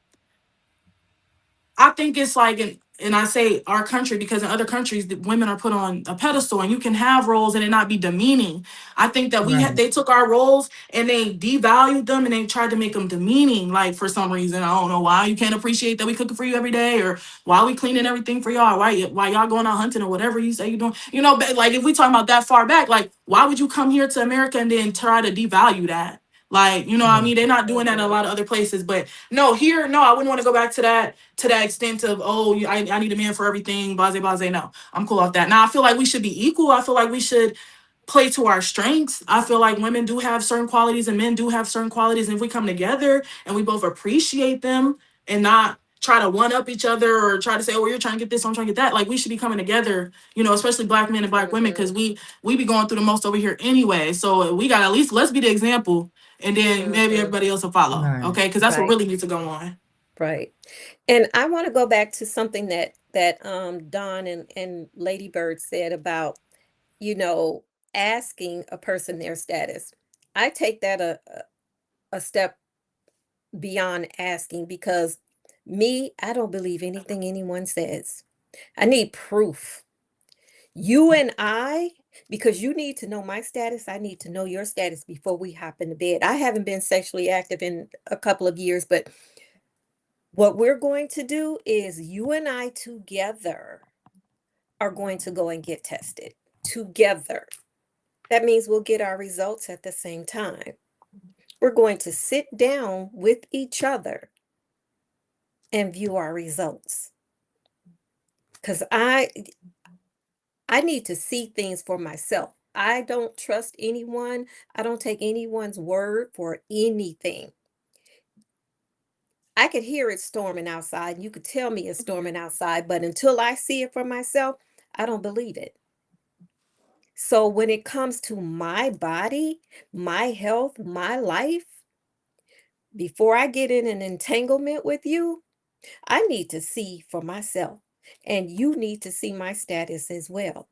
I think it's like, and I say our country because in other countries, the women are put on a pedestal, and you can have roles and it not be demeaning. I think that they took our roles and they devalued them, and they tried to make them demeaning. Like, for some reason, I don't know why you can't appreciate that we cooking for you every day, or why we cleaning everything for y'all, why y'all going out hunting or whatever you say you doing. You know, but like, if we talking about that far back, like, why would you come here to America and then try to devalue that? Like, you know what I mean? They're not doing that in a lot of other places. But no, here, no, I wouldn't want to go back to that extent of, oh, I need a man for everything, blase, blase. No, I'm cool off that. Now, I feel like we should be equal. I feel like we should play to our strengths. I feel like women do have certain qualities and men do have certain qualities. And if we come together and we both appreciate them and not try to one up each other or try to say, oh, you're trying to get this, I'm trying to get that. Like, we should be coming together, you know, especially black men and black women, because we be going through the most over here anyway. So we got, at least let's be the example, and then maybe everybody else will follow. Okay, because that's what really needs to go on. Right. And I want to go back to something that Don and Lady Bird said about, you know, asking a person their status. I take that a step beyond asking because me, I don't believe anything anyone says. I need proof. You and I, because you need to know my status, I need to know your status before we hop into bed. I haven't been sexually active in a couple of years, but what we're going to do is you and I together are going to go and get tested together. That means we'll get our results at the same time. We're going to sit down with each other and view our results. Because I need to see things for myself. I don't trust anyone. I don't take anyone's word for anything. I could hear it storming outside, and you could tell me it's storming outside, but until I see it for myself, I don't believe it. So when it comes to my body, my health, my life, before I get in an entanglement with you, I need to see for myself, and you need to see my status as well.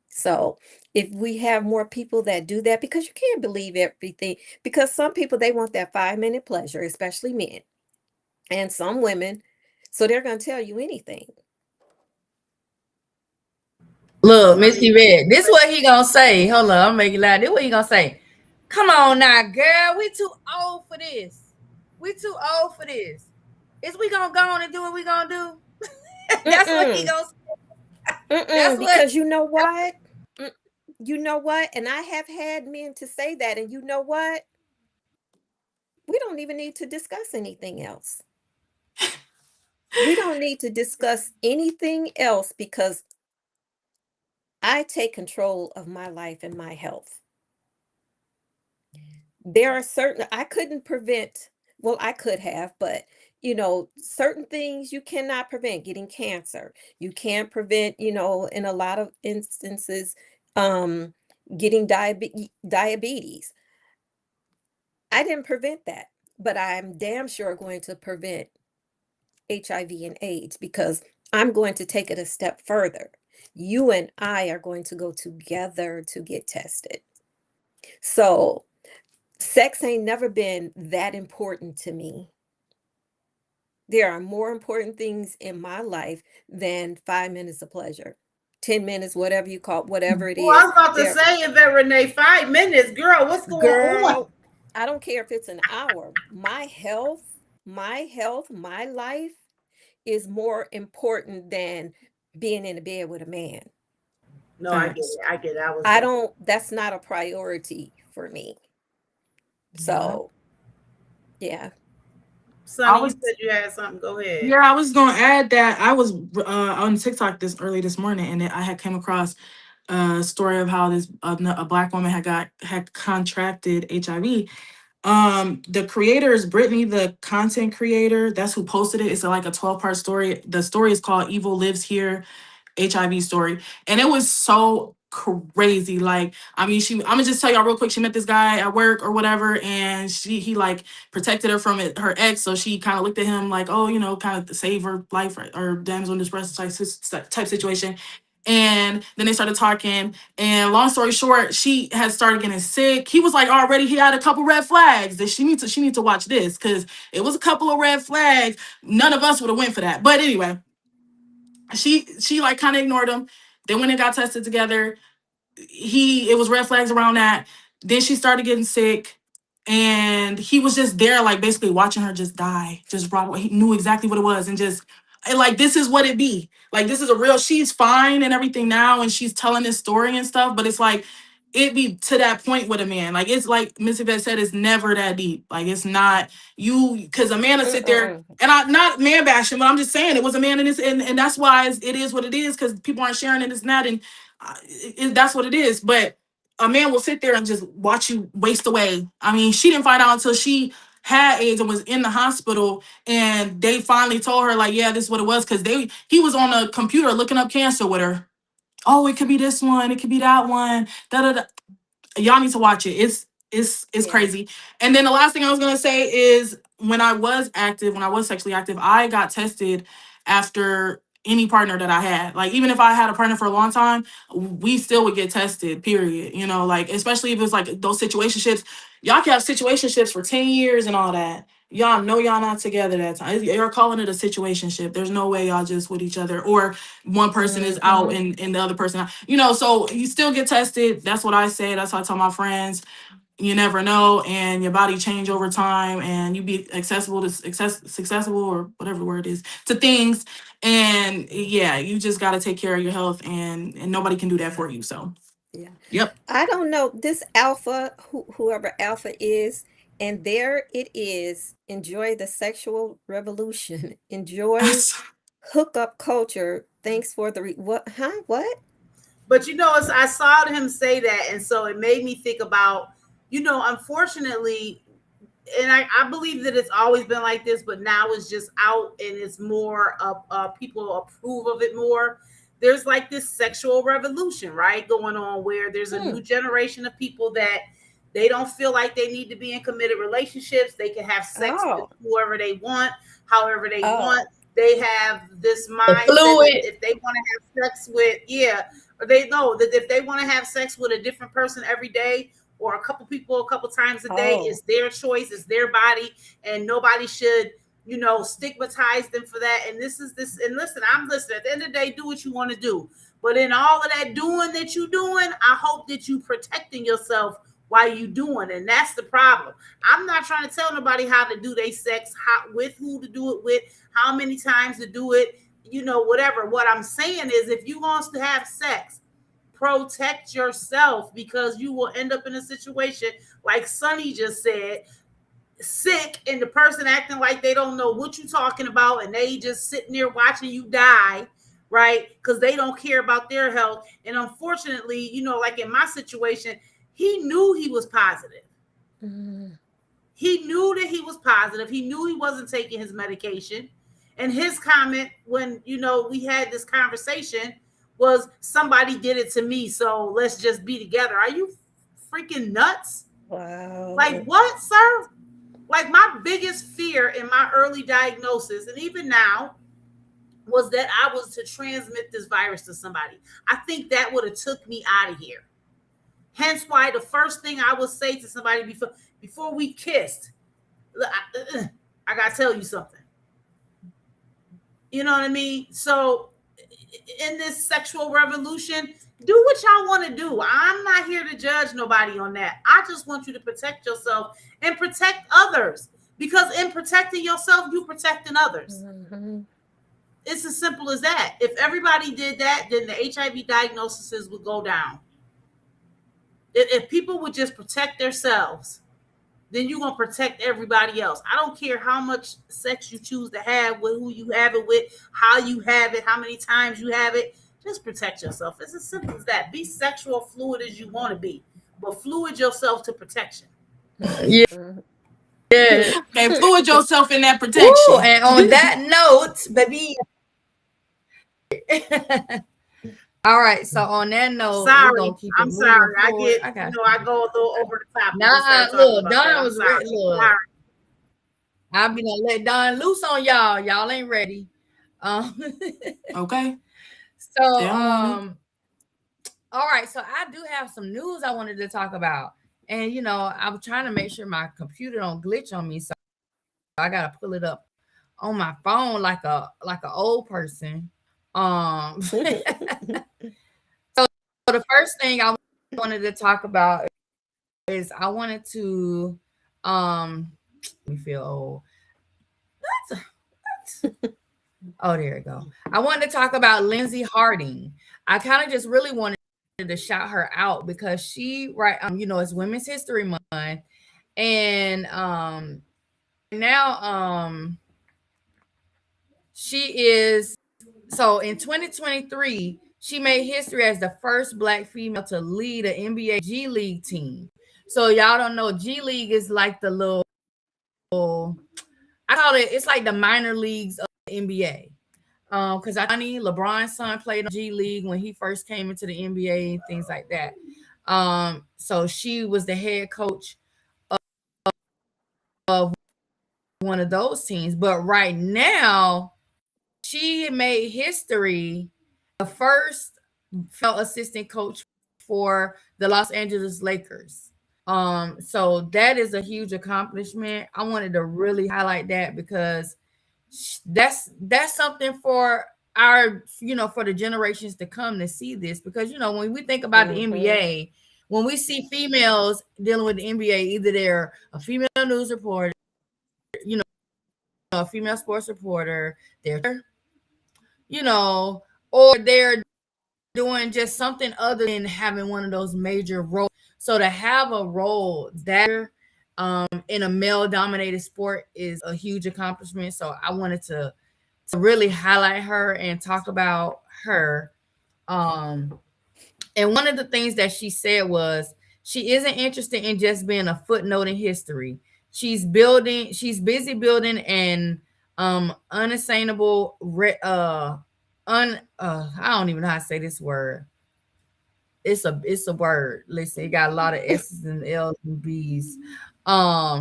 So if we have more people that do that, because you can't believe everything, because some people they want that 5-minute pleasure, especially men and some women, so they're going to tell you anything. Look, Missy Red, this what he gonna say. Hold on, I'm making loud. This what he gonna say. Come on now, girl. We too old for this. We too old for this. Is we gonna go on and do what we gonna do? That's what he Mm-mm, gonna say. That's what because you know what? Mm, You know what? And I have had men to say that, and you know what? We don't even need to discuss anything else. We don't need to discuss anything else because I take control of my life and my health. There are certain I couldn't prevent, well, I could have, but certain things you cannot prevent, getting cancer. You can't prevent, in a lot of instances, um, getting diabetes. I didn't prevent that, but I'm damn sure going to prevent HIV and AIDS because I'm going to take it a step further. You and I are going to go together to get tested. So, sex ain't never been that important to me. There are more important things in my life than 5 minutes of pleasure, 10 minutes, whatever you call it, whatever it Well, I is. was about to There, say, Yvette Renee, 5 minutes, girl. What's going on? girl, I don't care if it's an hour. My life is more important than being in the bed with a man. No, I get Facts. it. I get it. That's not a priority for me. Yeah. So, yeah. I Sonny, you was said you had something. Go ahead. Yeah, I was gonna add that I was on TikTok this morning, and I had came across a story of how a black woman had contracted HIV. The creator is Brittany, the content creator. That's who posted it. It's like a 12-part story. The story is called "Evil Lives Here." HIV story, and it was so crazy. Like, I mean, I'm gonna just tell y'all real quick. She met this guy at work or whatever, and he like protected her from her ex. So she kind of looked at him like, oh, kind of save her life or damsel in distress type situation. And then they started talking, and long story short, she had started getting sick. He was like, already he had a couple red flags that she needs to watch this because it was a couple of red flags. None of us would have went for that. But anyway, she like kind of ignored him. They went and got tested together. It was red flags around that. Then she started getting sick, and he was just there, like basically watching her just die. Just raw. He knew exactly what it was, and like this is what it be. Like this is a real. She's fine and everything now, and she's telling this story and stuff. But it's like it be to that point with a man. Like it's like Miss Yvette said, it's never that deep. Like it's not you because a man will sit there. Mm-mm. And I'm not man bashing, but I'm just saying it was a man in this, and that's why it is what it is because people aren't sharing it. It's not, and that's what it is. But a man will sit there and just watch you waste away. I mean, she didn't find out until she had AIDS and was in the hospital, and they finally told her like, yeah, this is what it was because he was on a computer looking up cancer with her. Oh, it could be this one, it could be that one. Da da da. Y'all need to watch it. It's Yeah. crazy. And then the last thing I was gonna say is when I was sexually active, I got tested after any partner that I had. Like even if I had a partner for a long time, we still would get tested, period. You know, like especially if it's like those situationships. Y'all can have situationships for 10 years and all that. Y'all know y'all not together that time. You're calling it a situationship. There's no way y'all just with each other, or one person is out and the other person out. You know, so you still get tested. That's what I say. That's what I tell my friends. You never know, and your body change over time, and you be successful or whatever the word is to things. And yeah, you just got to take care of your health, and nobody can do that for you. So Yeah. yep. I don't know this alpha, whoever alpha is, and there it is. Enjoy the sexual revolution. Enjoy hookup culture. Thanks for the what? Huh? What? But you know, I saw him say that, and so it made me think about, you know, unfortunately, and I believe that it's always been like this, but now it's just out and it's more people approve of it more. There's like this sexual revolution, right, going on, where there's a new generation of people that they don't feel like they need to be in committed relationships. They can have sex with whoever they want, however they want. They have this mindset that if they want to have sex with, or they know that if they want to have sex with a different person every day, or a couple people a couple times a day, it's their choice, it's their body, and nobody should, you know, stigmatize them for that. And this. And listen, I'm listening. At the end of the day, do what you want to do. But in all of that doing that you doing, I hope that you protecting yourself while you doing. And that's the problem. I'm not trying to tell nobody how to do their sex, with who to do it with, how many times to do it, you know, whatever. What I'm saying is, if you want to have sex, protect yourself, because you will end up in a situation like Sonny just said, sick, and the person acting like they don't know what you're talking about, and they just sitting there watching you die, right? Because they don't care about their health. And unfortunately, you know, like in my situation, he knew he was positive. He knew that he was positive. He knew he wasn't taking his medication. And his comment when, you know, we had this conversation was, somebody did it to me, so let's just be together. Are you freaking nuts? Wow. Like, what, sir? Like, my biggest fear in my early diagnosis, and even now, was that I was to transmit this virus to somebody. I think that would have took me out of here. Hence why the first thing I would say to somebody before we kissed, I gotta tell you something. You know what I mean? So in this sexual revolution, do what y'all want to do. I'm not here to judge nobody on that. I just want you to protect yourself and protect others, because in protecting yourself, you protecting others. It's as simple as that. If everybody did that, then the HIV diagnoses would go down. If people would just protect themselves, then you're going to protect everybody else. I don't care how much sex you choose to have, with who you have it with, how you have it, how many times you have it. Just protect yourself. It's as simple as that. Be sexual fluid as you want to be, but fluid yourself to protection. Yeah. And fluid yourself in that protection. Ooh, and on that note, baby. All right, so on that note, sorry, I'm sorry. I go a little over the top. Nah, look, Don was ready. I'll be gonna let Don loose on y'all. Y'all ain't ready. Okay. So, all right. So I do have some news I wanted to talk about, and you know, I'm trying to make sure my computer don't glitch on me, so I gotta pull it up on my phone like a old person. So the first thing I wanted to talk about is I wanted to me feel old. Oh, there we go. I wanted to talk about Lindsey Harding. I kind of just really wanted to shout her out because she, right, you know, it's Women's History Month, and now she is, so in 2023 she made history as the first Black female to lead an NBA G League team. So y'all don't know, G League is like the little, I call it, it's like the minor leagues of the NBA. Because LeBron's son played on G League when he first came into the NBA and things like that. So she was the head coach one of those teams. But right now, she made history, the first female assistant coach for the Los Angeles Lakers. So that is a huge accomplishment. I wanted to really highlight that because that's something for our, for the generations to come to see this. Because when we think about the NBA, when we see females dealing with the NBA, either they're a female news reporter, a female sports reporter, they're, or they're doing just something other than having one of those major roles. So to have a role that in a male-dominated sport is a huge accomplishment. So I wanted to really highlight her and talk about her. And one of the things that she said was she isn't interested in just being a footnote in history. She's busy building an unassignable I don't even know how to say this word. It's a word. Listen, it got a lot of S's and L's and B's.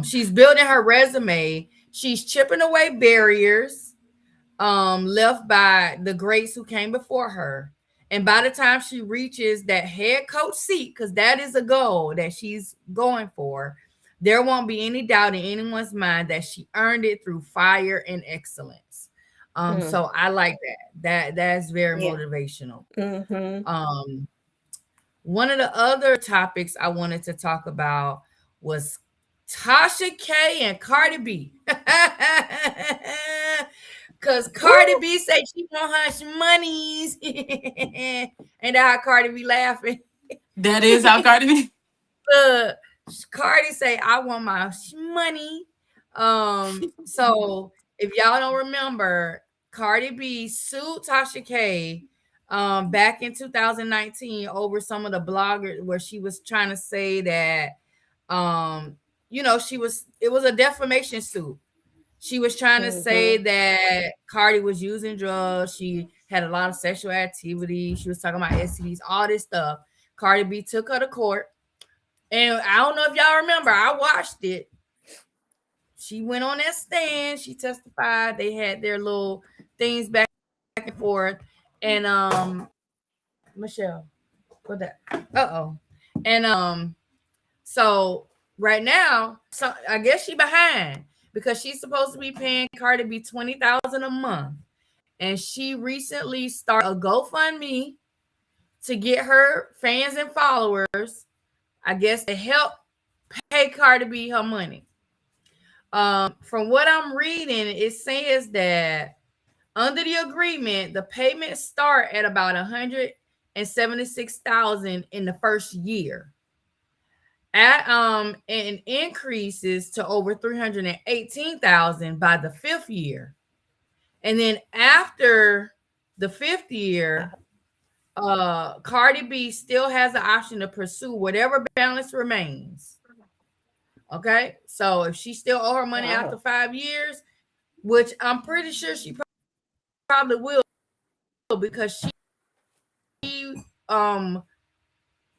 She's building her resume. She's chipping away barriers left by the greats who came before her. And by the time she reaches that head coach seat, because that is a goal that she's going for, there won't be any doubt in anyone's mind that she earned it through fire and excellence. So I like that. That's very motivational. One of the other topics I wanted to talk about was Tasha K and Cardi B. Because Cardi B said she want her monies. And how Cardi B laughing. That is how Cardi B. Cardi say, I want my money. So if y'all don't remember, Cardi B sued Tasha K back in 2019 over some of the bloggers where she was trying to say that it was a defamation suit. She was trying to say that Cardi was using drugs. She had a lot of sexual activity. She was talking about STDs, all this stuff. Cardi B took her to court. And I don't know if y'all remember, I watched it. She went on that stand. She testified. They had their little things back and forth. And Michelle, what that? And so right now, so I guess she behind because she's supposed to be paying Cardi B $20,000 a month. And she recently started a GoFundMe to get her fans and followers, I guess, to help pay Cardi B her money. From what I'm reading, it says that under the agreement, the payments start at about $176,000 in the first year. And increases to over $318,000 by the fifth year. And then after the fifth year, Cardi B still has the option to pursue whatever balance remains. Okay, so if she still owe her money after 5 years, which I'm pretty sure she probably will, because she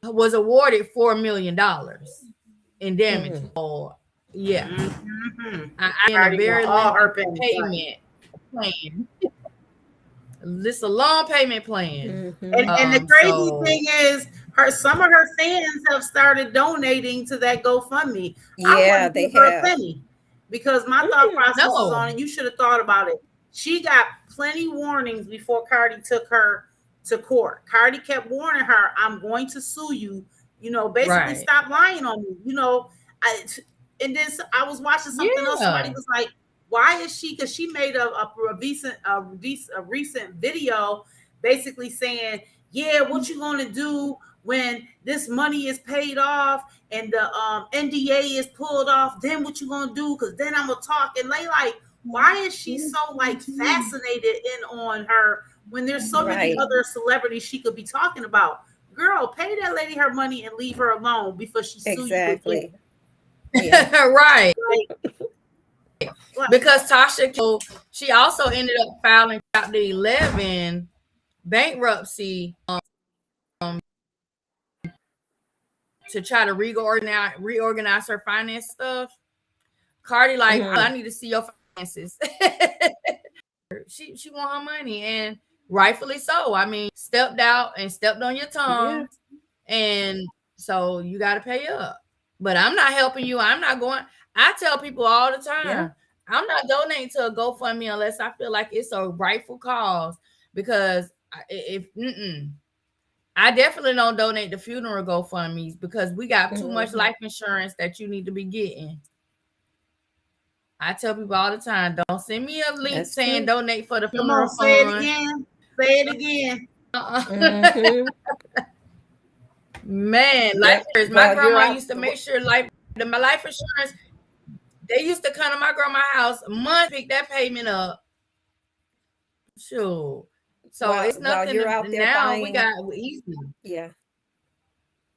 was awarded $4 million in damages. So, yeah, I in a very long payment plan. This is a long payment plan. And the crazy thing is, some of her fans have started donating to that GoFundMe. Yeah, they have. A penny, because my thought process was on it. You should have thought about it. She got plenty warnings before Cardi took her to court. Cardi kept warning her, "I'm going to sue you. Basically stop lying on me." And then I was watching something else. Somebody was like, "Why is she?" Because she made a recent video, basically saying, "Yeah, what you gonna do when this money is paid off and the NDA is pulled off? Then what you gonna do? Because then I'm gonna talk." And they like, why is she so fascinated in on her when there's so many other celebrities she could be talking about? Girl, pay that lady her money and leave her alone before she sues you again. Yeah. Right. Because Tasha, she also ended up filing Chapter 11 bankruptcy to try to reorganize her finance stuff. Cardi like, I need to see your finances. she want her money, and rightfully so. I mean, stepped out and stepped on your tongue, and so you got to pay up. But I'm not helping you. I'm not going. I tell people all the time, I'm not donating to a GoFundMe unless I feel like it's a rightful cause. Because if I definitely don't donate to funeral GoFundMes, because we got too much life insurance that you need to be getting. I tell people all the time, don't send me a link saying donate for the funeral fund. Say it again. Say it again. Man, life insurance. My grandma used to make sure my life insurance, they used to come to my grandma's house a month, pick that payment up. Sure. So it's nothing you're out there now. buying, we got easy. Yeah.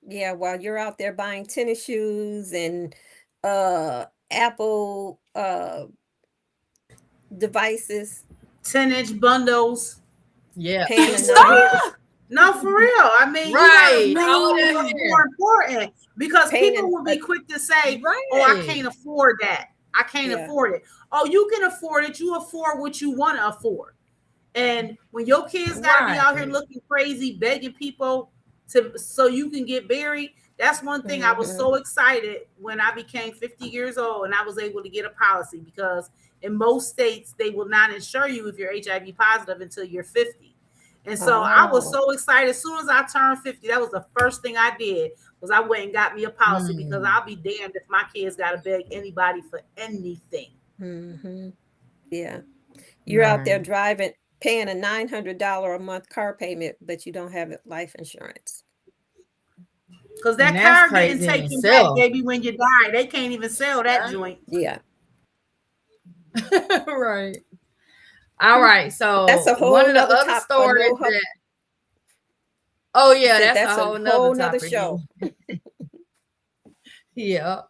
Yeah, while you're out there buying tennis shoes and Apple devices, 10-inch bundles. Yeah. No, for real. I mean, right. It's more important, because people will be quick to say, "Oh, I can't afford that. I can't afford it." Oh, you can afford it. You afford what you want to afford. And when your kids got to be out here looking crazy, begging people so you can get buried, that's one thing. I was so excited when I became 50 years old and I was able to get a policy, because in most states they will not insure you if you're HIV positive until you're 50. And so I was so excited. As soon as I turned 50, that was the first thing I did, was I went and got me a policy, because I'll be damned if my kids got to beg anybody for anything. Yeah. You're out there driving, paying a $900 a month car payment, but you don't have life insurance. Because that car getting taken back, baby, when you die. They can't even sell that joint. Yeah. Right. All right. So that's a whole one of the other other stories that, that's a whole nother show. Yeah.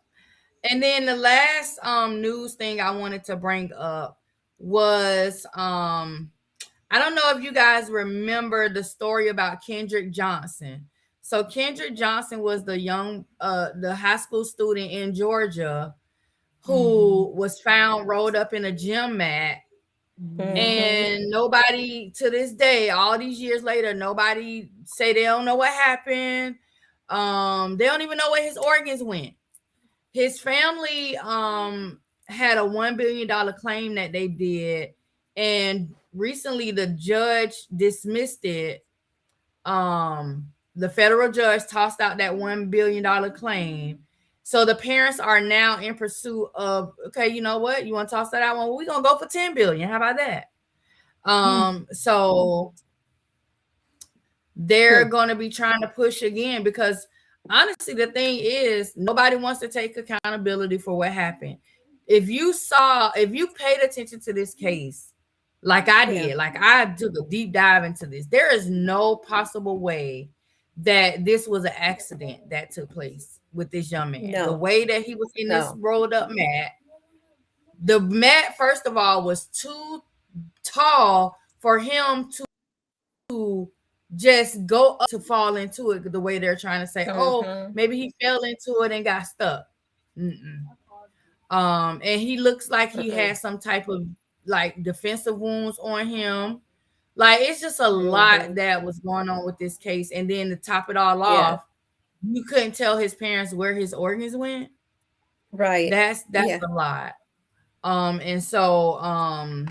And then the last news thing I wanted to bring up was I don't know if you guys remember the story about Kendrick Johnson. So Kendrick Johnson was the high school student in Georgia who was found rolled up in a gym mat. And nobody, to this day, all these years later, nobody say they don't know what happened. They don't even know where his organs went. His family had a $1 billion claim that they did, and recently the judge dismissed it. The federal judge tossed out that $1 billion claim. So the parents are now in pursuit of, okay, you know what? You want to toss that out? Well, we're going to go for $10 billion. How about that? So they're going to be trying to push again, because honestly, the thing is, nobody wants to take accountability for what happened. If you paid attention to this case, like I did, like I took a deep dive into this, there is no possible way that this was an accident that took place with this young man. The way that he was in this rolled up mat, the mat, first of all, was too tall for him to just go up to fall into it, the way they're trying to say, oh, maybe he fell into it and got stuck. And he looks like he had some type of like defensive wounds on him. Like, it's just a lot that was going on with this case. And then to top it all off, you couldn't tell his parents where his organs went. Right. That's a lot. And so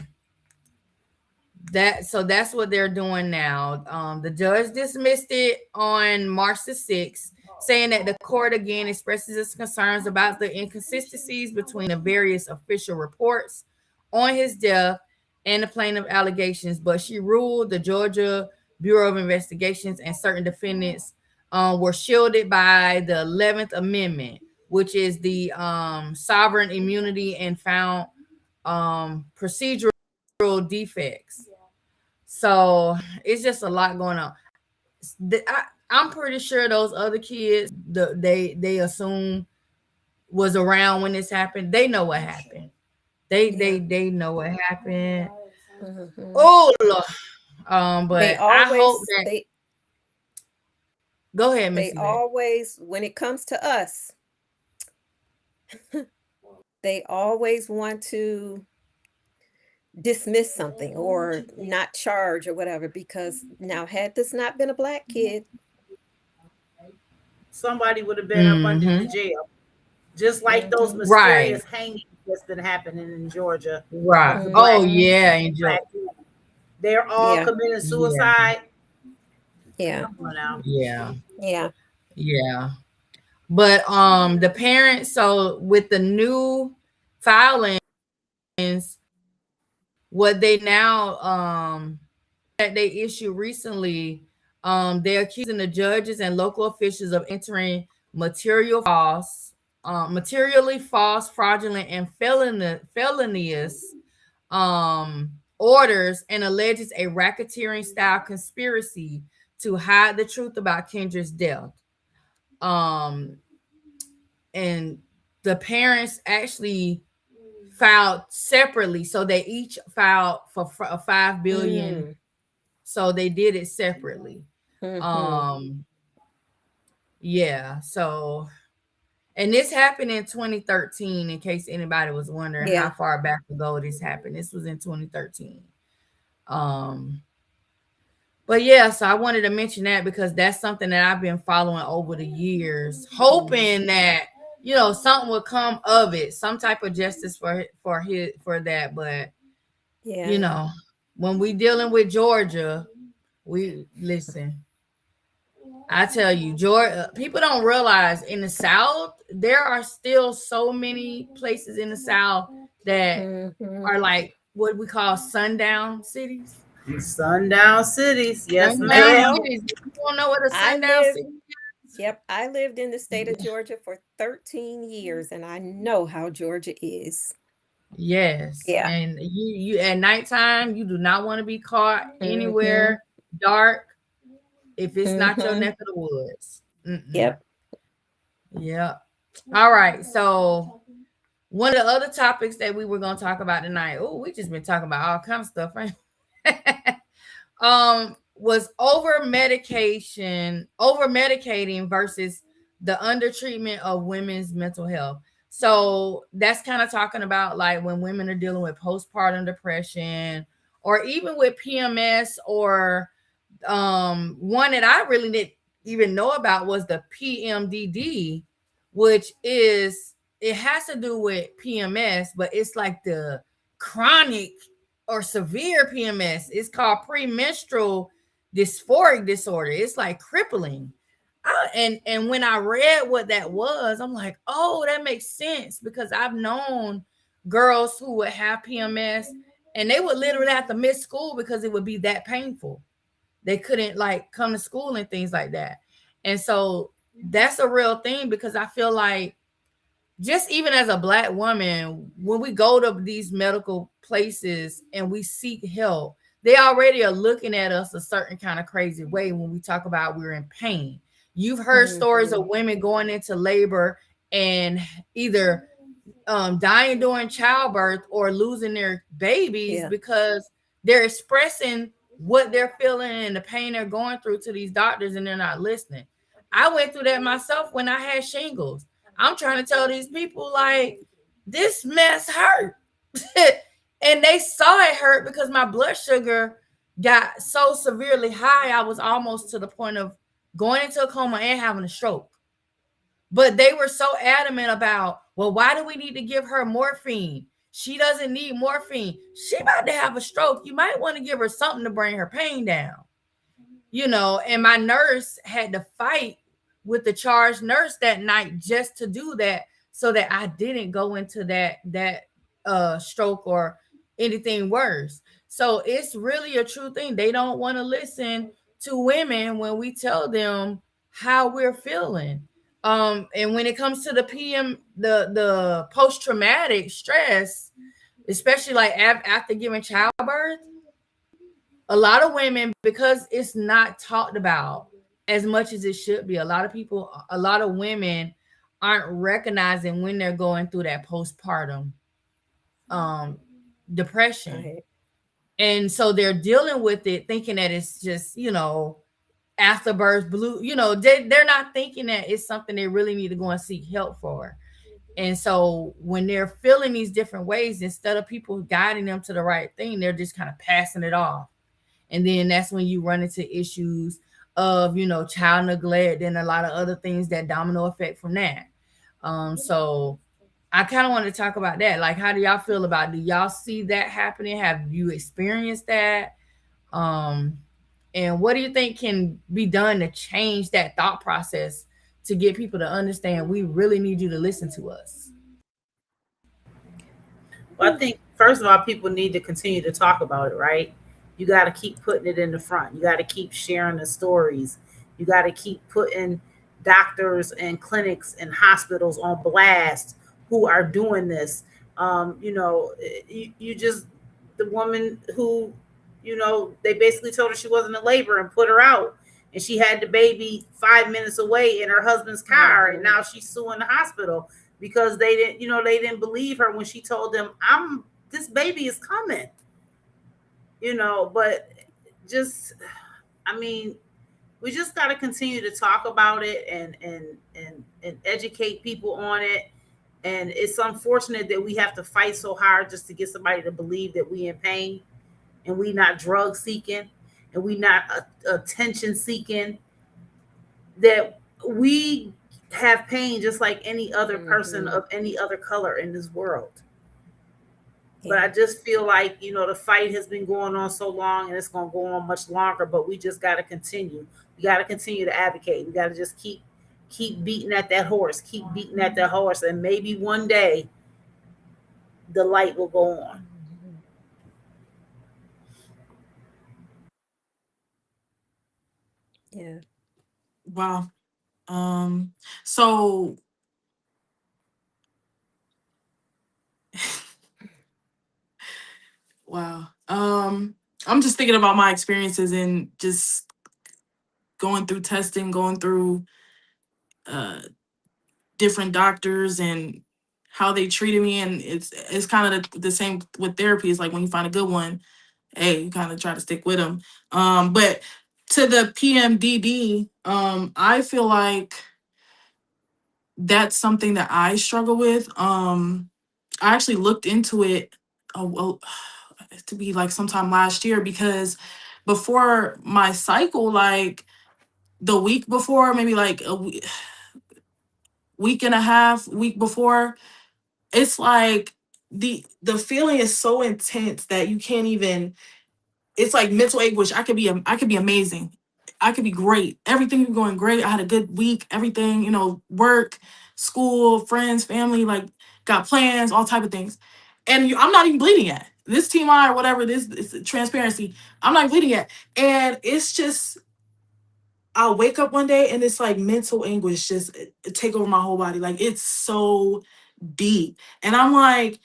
that's what they're doing now. The judge dismissed it on March the 6th, saying that the court again expresses its concerns about the inconsistencies between the various official reports on his death and the plaintiff allegations. But she ruled the Georgia Bureau of Investigations and certain defendants were shielded by the 11th Amendment, which is the sovereign immunity and found procedural defects. So it's just a lot going on. I'm pretty sure those other kids, they assume was around when this happened. They know what happened. They know what happened. Oh Lord. But I hope that go ahead, Missy. They always, when it comes to us, they always want to dismiss something or not charge or whatever, because now had this not been a Black kid, somebody would have been up under the jail, just like those mysterious hangings that's been happening in Georgia. Right. Oh yeah, in Georgia. They're all committing suicide. Yeah. Come on now. Yeah. Yeah. Yeah. But the parents, so with the new filings, what they now that they issued recently, they're accusing the judges and local officials of entering materially false, fraudulent, and felonious orders, and alleges a racketeering style conspiracy to hide the truth about Kendra's death. And the parents actually filed separately, so they each filed for $5 billion. So they did it separately. Yeah. So, and this happened in 2013. In case anybody was wondering how far back ago this happened, this was in 2013. But yeah, so I wanted to mention that because that's something that I've been following over the years, hoping that, you know, something would come of it, some type of justice for that. But you know, when we dealing with Georgia, we listen. I tell you, Georgia, people don't realize in the South there are still so many places in the South that are like what we call sundown cities. Sundown cities, yes, ma'am. You don't know what a sundown city is? Yep, I lived in the state of Georgia for 13 years, and I know how Georgia is. Yes. Yeah. And you at nighttime, you do not want to be caught anywhere dark if it's not your neck of the woods. Yep. Yep. All right. So one of the other topics that we were going to talk about tonight, we just been talking about all kinds of stuff, right? Was over medicating versus the undertreatment of women's mental health. So that's kind of talking about like when women are dealing with postpartum depression, or even with PMS, or one that I really didn't even know about was the PMDD, which is, it has to do with PMS, but it's like the chronic or severe PMS. It's called premenstrual dysphoric disorder. It's like crippling. And when I read what that was, I'm like, oh, that makes sense, because I've known girls who would have PMS and they would literally have to miss school because it would be that painful. They couldn't like come to school and things like that. And so that's a real thing, because I feel like just even as a Black woman, when we go to these medical places and we seek help, they already are looking at us a certain kind of crazy way when we talk about we're in pain. You've heard stories of women going into labor and either dying during childbirth or losing their babies because they're expressing what they're feeling and the pain they're going through to these doctors, and they're not listening. I went through that myself when I had shingles. I'm trying to tell these people, like, this mess hurt. And they saw it hurt because my blood sugar got so severely high, I was almost to the point of going into a coma and having a stroke. But they were so adamant about, well, why do we need to give her morphine? She doesn't need morphine. She about to have a stroke. You might want to give her something to bring her pain down. You know, and my nurse had to fight with the charge nurse that night just to do that, so that I didn't go into that stroke or anything worse. So it's really a true thing. They don't want to listen to women when we tell them how we're feeling. And when it comes to the post-traumatic stress, especially like after giving childbirth, a lot of women, because it's not talked about as much as it should be, a lot of women aren't recognizing when they're going through that postpartum depression. Right. And so they're dealing with it thinking that it's just, you know, afterbirth blue, you know, they're not thinking that it's something they really need to go and seek help for. And so when they're feeling these different ways, instead of people guiding them to the right thing, they're just kind of passing it off. And then that's when you run into issues of, child neglect and a lot of other things that domino effect from that. So I kind of want to talk about that. Like, how do y'all feel about it? Do y'all see that happening? Have you experienced that? Um, and what do you think can be done to change that thought process to get people to understand we really need you to listen to us? Well, I think first of all, people need to continue to talk about it, right? You got to keep putting it in the front. You got to keep sharing the stories. You got to keep putting doctors and clinics and hospitals on blast who are doing this. You just, the woman who, they basically told her she wasn't in labor and put her out. And she had the baby 5 minutes away in her husband's car. And now she's suing the hospital because they didn't believe her when she told them, this baby is coming. But just, I mean, we just got to continue to talk about it and educate people on it. And it's unfortunate that we have to fight so hard just to get somebody to believe that we in pain and we not drug seeking and we not attention seeking, that we have pain just like any other person of any other color in this world. But I just feel like, the fight has been going on so long and it's going to go on much longer, but we just got to continue. We got to continue to advocate. We got to just keep beating at that horse, and maybe one day the light will go on. Yeah. Wow. So wow. I'm just thinking about my experiences and just going through testing, going through different doctors and how they treated me. And it's kind of the same with therapy. It's like when you find a good one, hey, you kind of try to stick with them. But to the PMDD, I feel like that's something that I struggle with. I actually looked into it to be like sometime last year, because before my cycle, like the week before, maybe like a week and a half, week before, it's like the feeling is so intense that you can't even, it's like mental anguish. I could be amazing. I could be great. Everything is going great. I had a good week, everything, work, school, friends, family, like got plans, all type of things. And I'm not even bleeding yet. This TMI or whatever, this transparency, I'm not bleeding yet. And it's just, I'll wake up one day and it's like mental anguish just take over my whole body. Like it's so deep. And I'm like,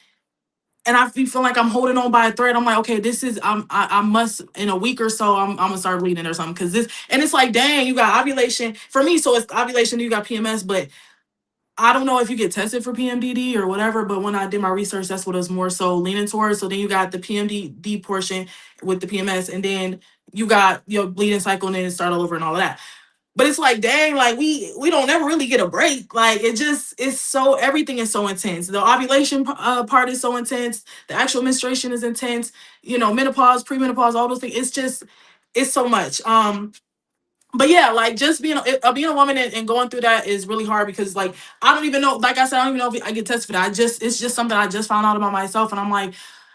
and I feel like I'm holding on by a thread. I'm like, okay, this is, I must, in a week or so, I'm gonna start bleeding or something. Cause this, and it's like, dang, you got ovulation. For me, so it's ovulation, you got PMS, but I don't know if you get tested for PMDD or whatever, but when I did my research, that's what it was more so leaning towards. So then you got the PMDD portion with the PMS, and then you got your bleeding cycle and then it start all over and all of that. But it's like, dang, like we don't ever really get a break. Like it just, it's so, everything is so intense. The ovulation part is so intense. The actual menstruation is intense. Menopause, premenopause, all those things. It's just, it's so much. But yeah, like just being a woman and going through that is really hard, because like I don't even know. Like I said, I don't even know if I get tested for that. It's just something I just found out about myself, and I'm like,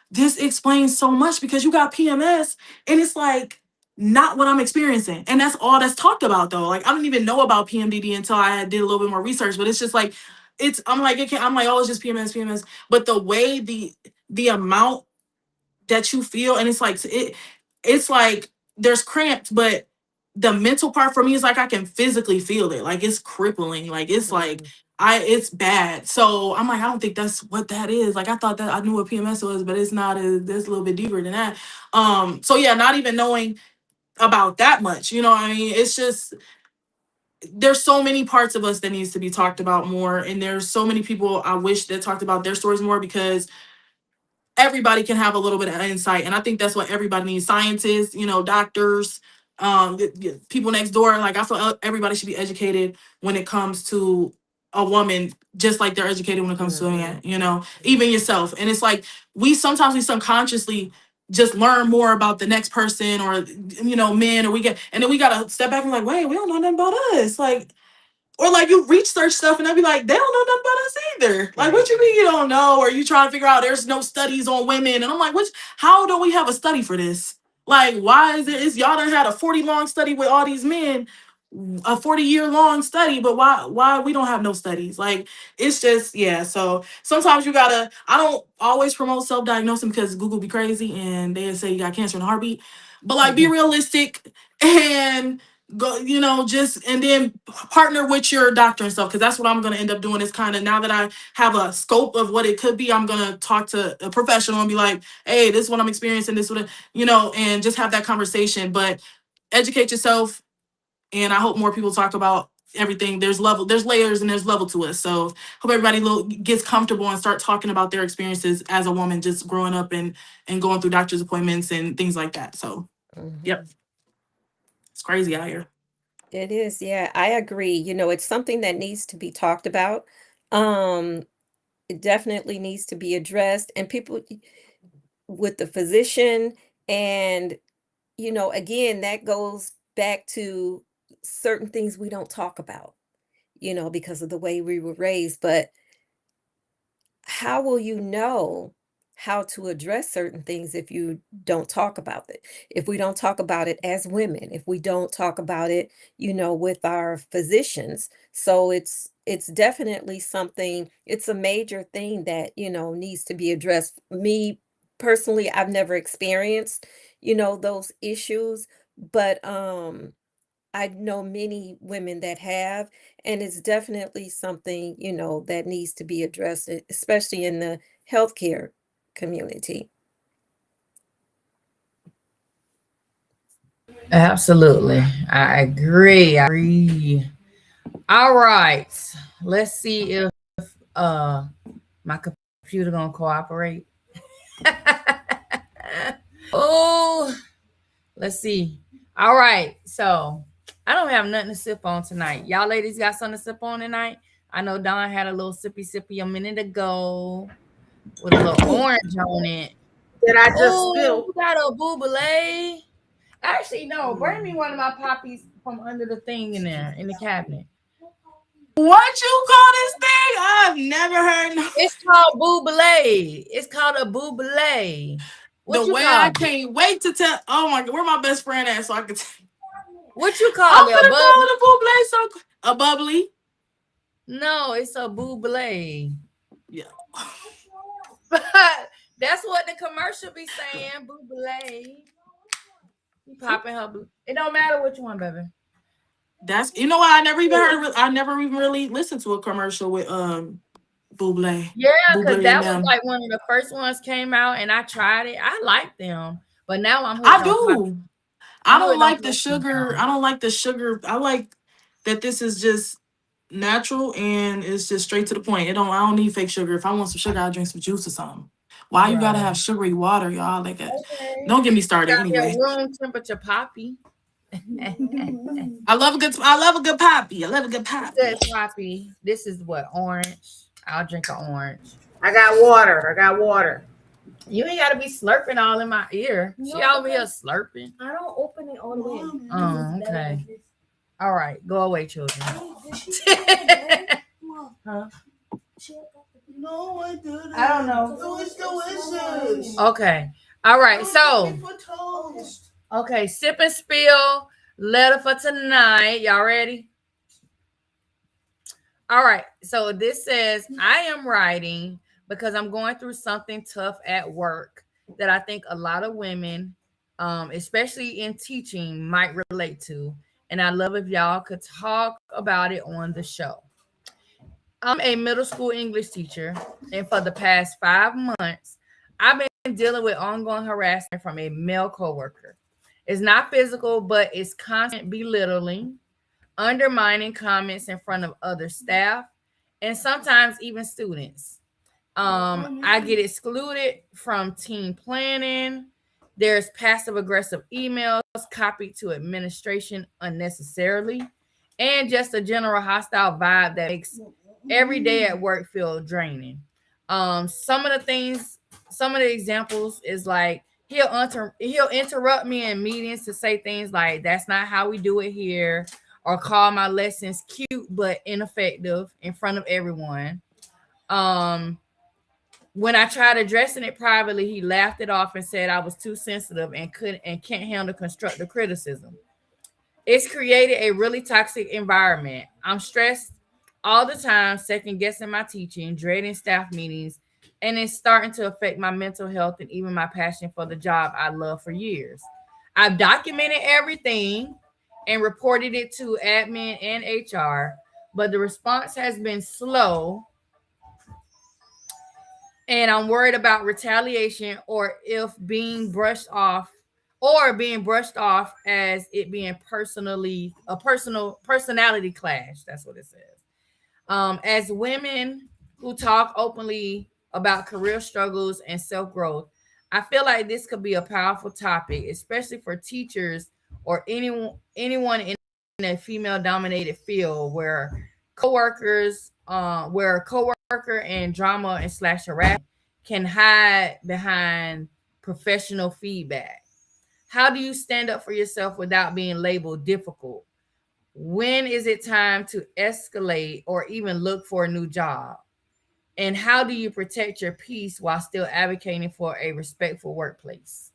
this explains so much, because you got PMS and it's like not what I'm experiencing. And that's all that's talked about though. Like I don't even know about PMDD until I did a little bit more research, but it's just like, I'm like, oh, it's just PMS. But the way the amount that you feel, and it's like there's cramps, but the mental part for me is like I can physically feel it. Like it's crippling. Like it's like it's bad. So I'm like, I don't think that's what that is. Like I thought that I knew what PMS was, but it's not. It's a little bit deeper than that. So yeah, not even knowing about that much. You know what I mean? It's just, there's so many parts of us that needs to be talked about more, and there's so many people I wish that talked about their stories more, because everybody can have a little bit of insight. And I think that's what everybody needs. Scientists, doctors, people next door. Like I feel everybody should be educated when it comes to a woman just like they're educated when it comes to a man, you know, even yourself. And it's like we subconsciously just learn more about the next person or, you know, men, or and then we gotta step back and like, wait, we don't know nothing about us. Like, or like you research stuff and I'll be like, they don't know nothing about us either. Like, what you mean you don't know? Or you trying to figure out there's no studies on women. And I'm like, how don't we have a study for this? Like, why is y'all done had a 40 long study with all these men, a 40-year long study, but why we don't have no studies? Like, it's just, yeah. So sometimes I don't always promote self-diagnosing because Google be crazy and they say you got cancer in a heartbeat. But like, be realistic and go, you know, just, and then partner with your doctor and stuff, because that's what I'm going to end up doing is kind of, now that I have a scope of what it could be, I'm going to talk to a professional and be like, hey, this is what I'm experiencing, this what, you know, and just have that conversation. But educate yourself, and I hope more people talk about everything. There's layers and there's level to it. So hope everybody gets comfortable and start talking about their experiences as a woman, just growing up and going through doctor's appointments and things like that. So yep. It's crazy out here. It is, yeah, I agree. You know, it's something that needs to be talked about. It definitely needs to be addressed, and people with the physician, and you know, again, that goes back to certain things we don't talk about, you know, because of the way we were raised. But how will you know how to address certain things if you don't talk about it? If we don't talk about it as women, if we don't talk about it, you know, with our physicians. So it's definitely something, it's a major thing that, you know, needs to be addressed. Me personally, I've never experienced, you know, those issues, but I know many women that have, and it's definitely something, you know, that needs to be addressed, especially in the healthcare community. Absolutely. I agree. All right. Let's see if my computer gonna cooperate. Oh, let's see. All right. So I don't have nothing to sip on tonight. Y'all ladies got something to sip on tonight? I know Dawn had a little sippy a minute ago with a little orange on it. That I just spilled. You got a Bubly. Actually, no. Bring me one of my poppies from under the thing in there in the cabinet. What you call this thing? I've never heard. It's called Bubly. It's called a Bubly. The way I can't wait to tell. Oh my God, where my best friend at? So I can tell. What you call I'm it? gonna call it a Bubly. So a bubbly. No, it's a Bubly. Yeah. That's what the commercial be saying. Bubly. You popping her. It don't matter which one, baby. That's, you know what? I never even really listened to a commercial with Bubly. Yeah, because that was like one of the first ones came out, and I tried it. I liked them, but now I'm hooked. I do. I don't like the sugar. I don't like the sugar. I like that this is just natural and it's just straight to the point. I don't need fake sugar. If I want some sugar, I'll drink some juice or something. Why you gotta have sugary water, y'all? Like that. Okay. Don't get me started anyway. Room temperature poppy. I love a good poppy. I love a good poppy. Good poppy. This is what, orange. I'll drink an orange. I got water. You ain't gotta be slurping all in my ear. No, she over here slurping. I don't open it all the way. Oh, okay. All right, go away, children. Huh? No, I didn't. I don't know. No, it's delicious. Okay. All right. So, okay, sip and spill letter for tonight. Y'all ready? All right. So this says, I am writing because I'm going through something tough at work that I think a lot of women, especially in teaching, might relate to. And I'd love if y'all could talk about it on the show. I'm a middle school English teacher, and for the past 5 months, I've been dealing with ongoing harassment from a male coworker. It's not physical, but it's constant belittling, undermining comments in front of other staff, and sometimes even students. I get excluded from team planning. There's passive-aggressive emails copied to administration unnecessarily, and just a general hostile vibe that makes every day at work feel draining. Some of the examples is like he'll interrupt me in meetings to say things like, "That's not how we do it here," or call my lessons cute but ineffective in front of everyone. When I tried addressing it privately, he laughed it off and said I was too sensitive and can't handle constructive criticism. It's created a really toxic environment. I'm stressed all the time, second guessing my teaching, dreading staff meetings, and it's starting to affect my mental health and even my passion for the job I love for years. I've documented everything and reported it to admin and HR, but the response has been slow, and I'm worried about retaliation or being brushed off as it being a personal personality clash. That's what it says. As women who talk openly about career struggles and self-growth, I feel like this could be a powerful topic, especially for teachers or anyone in a female dominated field where coworker and drama and slash harassment can hide behind professional feedback. How do you stand up for yourself without being labeled difficult? When is it time to escalate or even look for a new job? And how do you protect your peace while still advocating for a respectful workplace?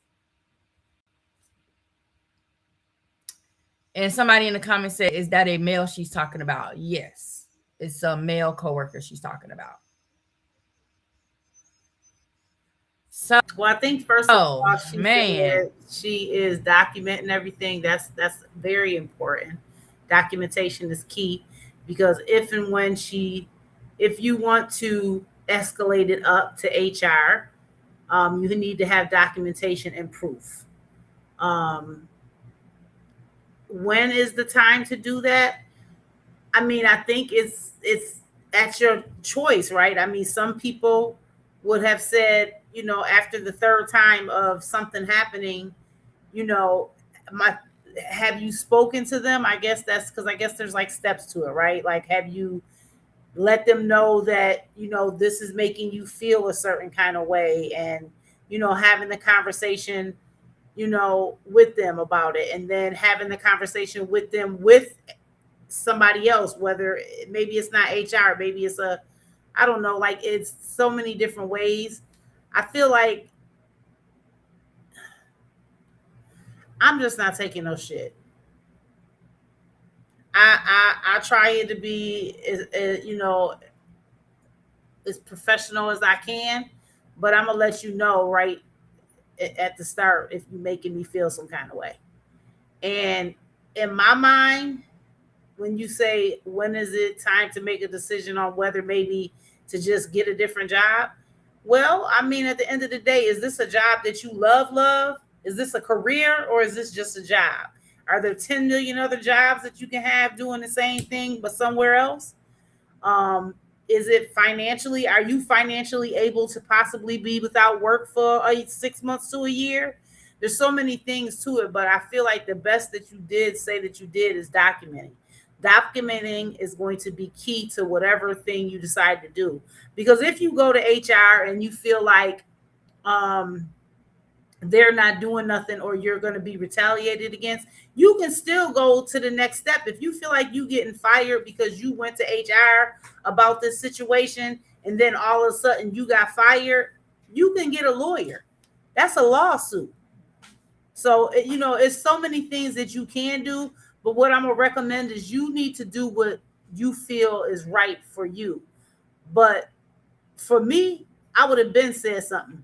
And somebody in the comments said, is that a male she's talking about? Yes, it's a male coworker she's talking about. So, well, I think first of all, she is documenting everything. That's very important. Documentation is key, because if and when if you want to escalate it up to HR, you need to have documentation and proof. When is the time to do that? I mean, I think it's at your choice, right? I mean, some people would have said, after the third time of something happening, have you spoken to them? I guess that's because I guess there's like steps to it, right? Like, have you let them know that, this is making you feel a certain kind of way, and, having the conversation, with them about it, and then having the conversation with them with somebody else, whether maybe it's not HR, maybe it's I don't know, like it's so many different ways. I feel like I'm just not taking no shit. I try to be as professional as I can, but I'm gonna let you know right at the start if you're making me feel some kind of way. And in my mind, when you say when is it time to make a decision on whether maybe to just get a different job, well, I mean, at the end of the day, is this a job that you love? Is this a career, or is this just a job? Are there 10 million other jobs that you can have doing the same thing but somewhere else? Is it financially? Are you financially able to possibly be without work for 6 months to a year? There's so many things to it, but I feel like the best that you did say that you did is documenting. Documenting is going to be key to whatever thing you decide to do. Because if you go to HR and you feel like they're not doing nothing, or you're going to be retaliated against, you can still go to the next step. If you feel like you getting fired because you went to HR about this situation and then all of a sudden you got fired, you can get a lawyer. That's a lawsuit. So, it's so many things that you can do, but what I'm going to recommend is you need to do what you feel is right for you. But for me, I would have been said something.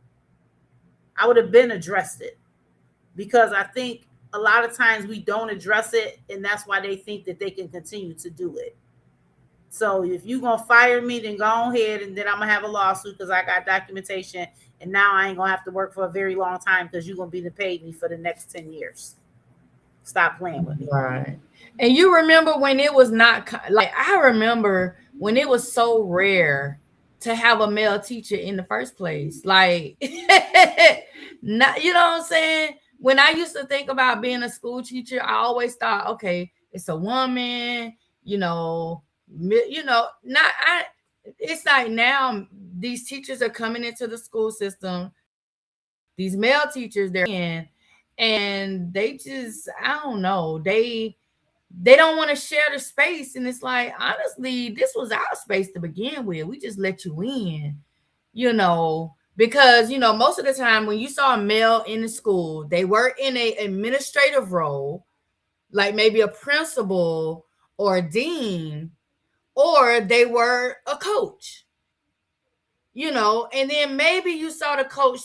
I would have been addressed it, because I think a lot of times we don't address it, and that's why they think that they can continue to do it. So if you're going to fire me, then go ahead, and then I'm going to have a lawsuit because I got documentation, and now I ain't going to have to work for a very long time because you're going to be to pay me for the next 10 years. Stop playing with me. Right. And you remember when it was not like, I remember when it was so rare to have a male teacher in the first place. Like, not, you know what I'm saying? When I used to think about being a school teacher, I always thought, okay, it's a woman, it's like now these teachers are coming into the school system, these male teachers, they're in, and they just, I don't know, they don't want to share the space. And it's like, honestly, this was our space to begin with. We just let you in, because most of the time when you saw a male in the school, they were in a administrative role, like maybe a principal or a dean, or they were a coach, and then maybe you saw the coach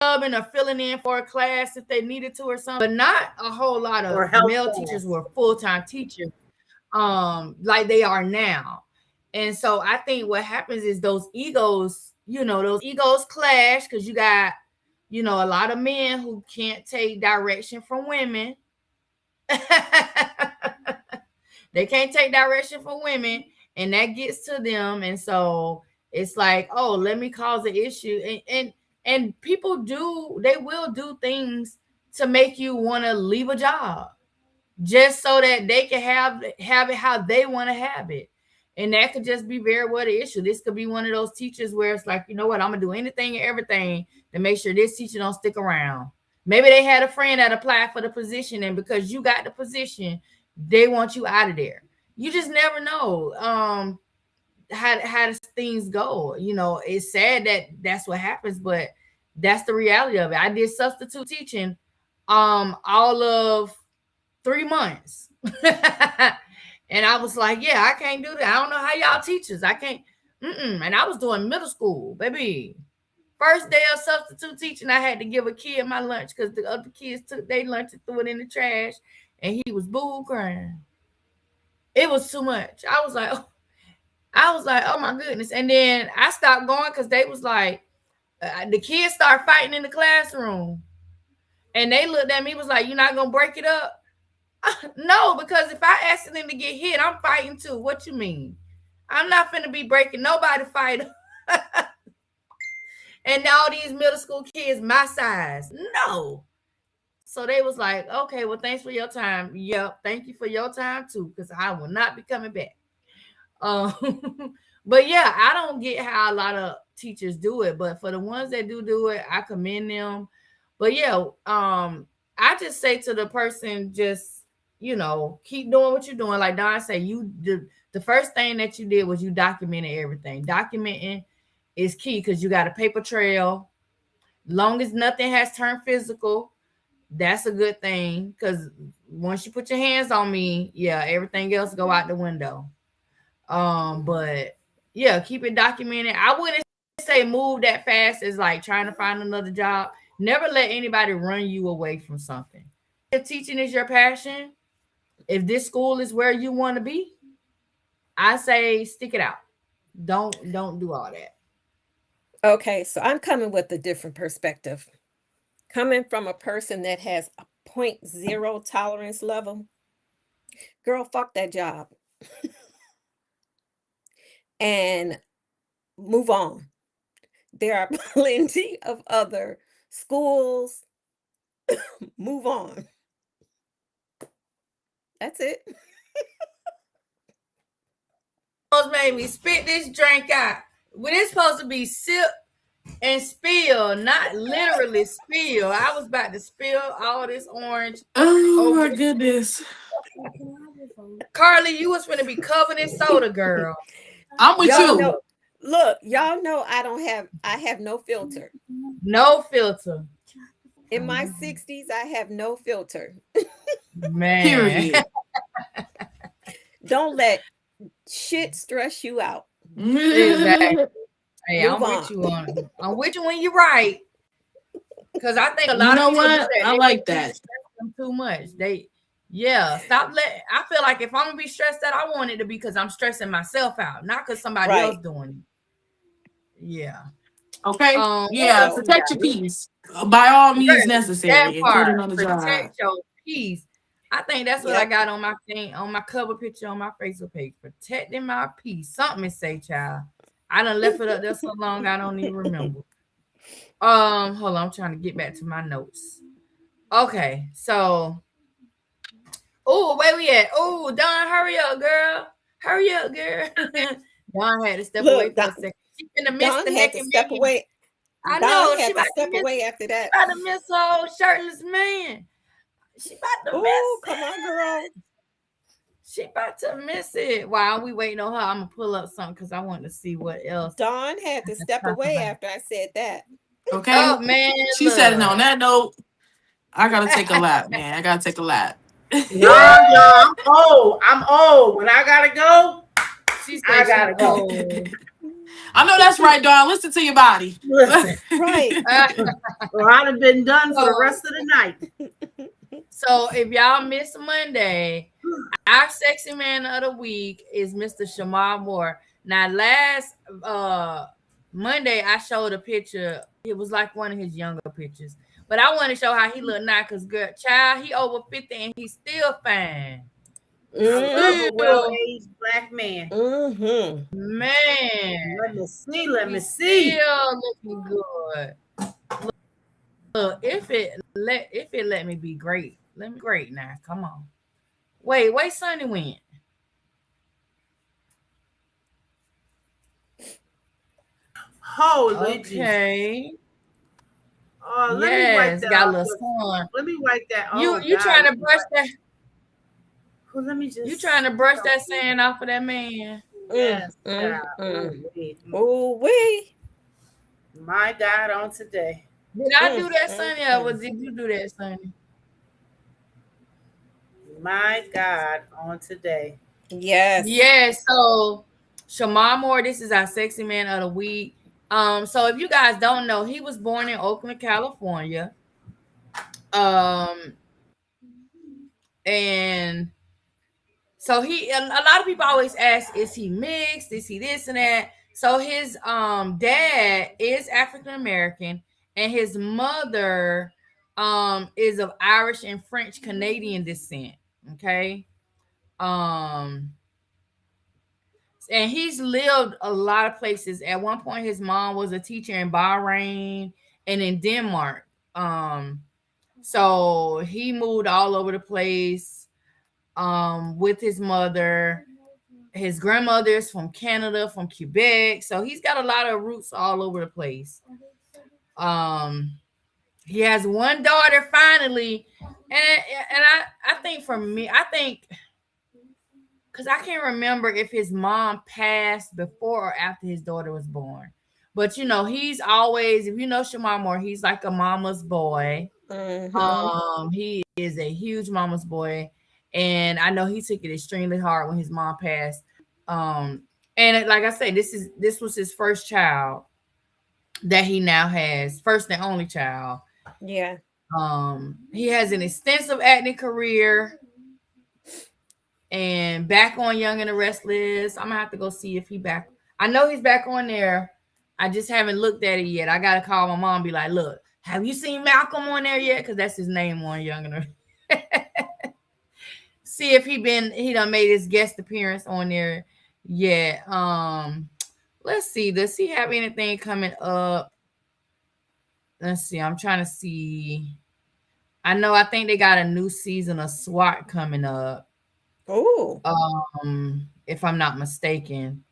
subbing or filling in for a class if they needed to or something, but not a whole lot of male teachers were full-time teachers like they are now. And so I think what happens is those egos clash, because you got a lot of men who can't take direction from women. They can't take direction from women, and that gets to them. And so it's like, oh, let me cause an issue. And people will do things to make you want to leave a job just so that they can have it how they want to have it. And that could just be very well the issue. This could be one of those teachers where it's like, you know what, I'm gonna do anything and everything to make sure this teacher don't stick around. Maybe they had a friend that applied for the position, and because you got the position, they want you out of there. You just never know how things go. It's sad that that's what happens, but that's the reality of it. I did substitute teaching all of 3 months. And I was like, yeah, I can't do that. I don't know how y'all teachers. I can't. And I was doing middle school, baby. First day of substitute teaching, I had to give a kid my lunch because the other kids took their lunch and threw it in the trash, and he was boo crying. It was too much. I was like, oh my goodness. And then I stopped going because they was like, the kids started fighting in the classroom, and they looked at me, was like, you're not gonna break it up? No, because if I accidentally get hit, I'm fighting too. What you mean? I'm not finna be breaking nobody fight. And all these middle school kids my size. No. So they was like, okay, well, thanks for your time. Yep, thank you for your time too, because I will not be coming back. But yeah, I don't get how a lot of teachers do it, but for the ones that do it, I commend them. But yeah, I just say to the person, just keep doing what you're doing. Like Don said, the first thing that you did was you documented everything. Documenting is key because you got a paper trail. Long as nothing has turned physical, that's a good thing, because once you put your hands on me, yeah, everything else go out the window. But yeah, keep it documented. I wouldn't say move that fast as like trying to find another job. Never let anybody run you away from something. If teaching is your passion, if this school is where you want to be, I say stick it out. Don't do all that. Okay, so I'm coming with a different perspective. Coming from a person that has a 0.0 tolerance level, girl, fuck that job. And move on. There are plenty of other schools. Move on. That's it. Made me spit this drink out. When it's supposed to be sip and spill, not literally spill. I was about to spill all this orange. Oh my goodness. Carly, you was finna be covered in soda, girl. I'm with you. Look, y'all know I have no filter. No filter. In my 60s, I have no filter. Man. Period. Don't let shit stress you out. Exactly. Hey, I'm with you on it. I'm with you when you're right. Because I think a lot of people do that. I like that. Too much. Stop letting. I feel like if I'm gonna be stressed out, I want it to be because I'm stressing myself out, not because somebody else doing it. Yeah. Okay. Protect your peace by all means necessary, including on the job. Protect your peace. I think that's what I got on my thing, on my cover picture on my Facebook page. Protecting my peace. Something to say, child. I done left it up there so long I don't even remember. Hold on, I'm trying to get back to my notes. Okay, so where we at? Oh, Dawn, hurry up, girl. Hurry up, girl. Dawn had to step away Look, for a second. She finna miss Don the had neck to and step man. away. I Don know she had to about to step miss. away after She that. about to miss her old shirtless man. She about to miss Oh, it. come on, girl. She about to miss it. While we waiting on her, I'm gonna pull up something because I want to see what else. Don had to step away after I said that. Okay. Oh man, She said, "And look. on that note, I gotta take a lap, man. I gotta take a lap." Nah, I'm old. I'm old. When I gotta go, She I said gotta she go. old. I know that's right, Dawn. Listen to your body. Listen, Right. or I'd have been done for the So- rest of the night. So if y'all miss Monday, our sexy man of the week is Mr. Shamar Moore. Now, last Monday, I showed a picture. It was like one of his younger pictures. But I want to show how he look now because, girl, child, he over 50 and he's still fine. I love a Still, well-aged black man. Mm-hmm. man. Let me see. Let me He's see. still looking good. Look, if it let me be great, let me great now. Come on. Wait, Sonny went. Holy Jesus. Okay. Oh, let me wipe Yes, that got a off. little sun. Let me wipe that. You Oh, you God. trying to brush that? Well, let me just. You trying to brush that sand off of that man? Yes, child. Oh, wait. My God, on today. Did I do that, Sonny, or did you do that, Sonny? My God, on today. Yes. Yes. So Shamar Moore, this is our sexy man of the week. So if you guys don't know, he was born in Oakland, California. And so a lot of people always ask, is he mixed? Is he this and that? So his dad is African American and his mother is of Irish and French Canadian descent. Okay. And he's lived a lot of places. At one point, his mom was a teacher in Bahrain and in Denmark. So he moved all over the place with his mother. His grandmother is from Canada, from Quebec. So he's got a lot of roots all over the place. He has one daughter finally. And I think for me, because I can't remember if his mom passed before or after his daughter was born. But he's always, if you know Shamar Moore, he's like a mama's boy. Mm-hmm. He is a huge mama's boy. And I know he took it extremely hard when his mom passed. And like I say, this was his first child that he now has, first and only child. Yeah. He has an extensive acting career. And back on Young and the Restless. I'm gonna have to go see if he back. I know he's back on there. I just haven't looked at it yet. I gotta call my mom and be like, look, have you seen Malcolm on there yet? Because that's his name on Young and the See if he done made his guest appearance on there yet. Let's see. Does he have anything coming up? Let's see. I'm trying to see. I think they got a new season of SWAT coming up. Oh. If I'm not mistaken,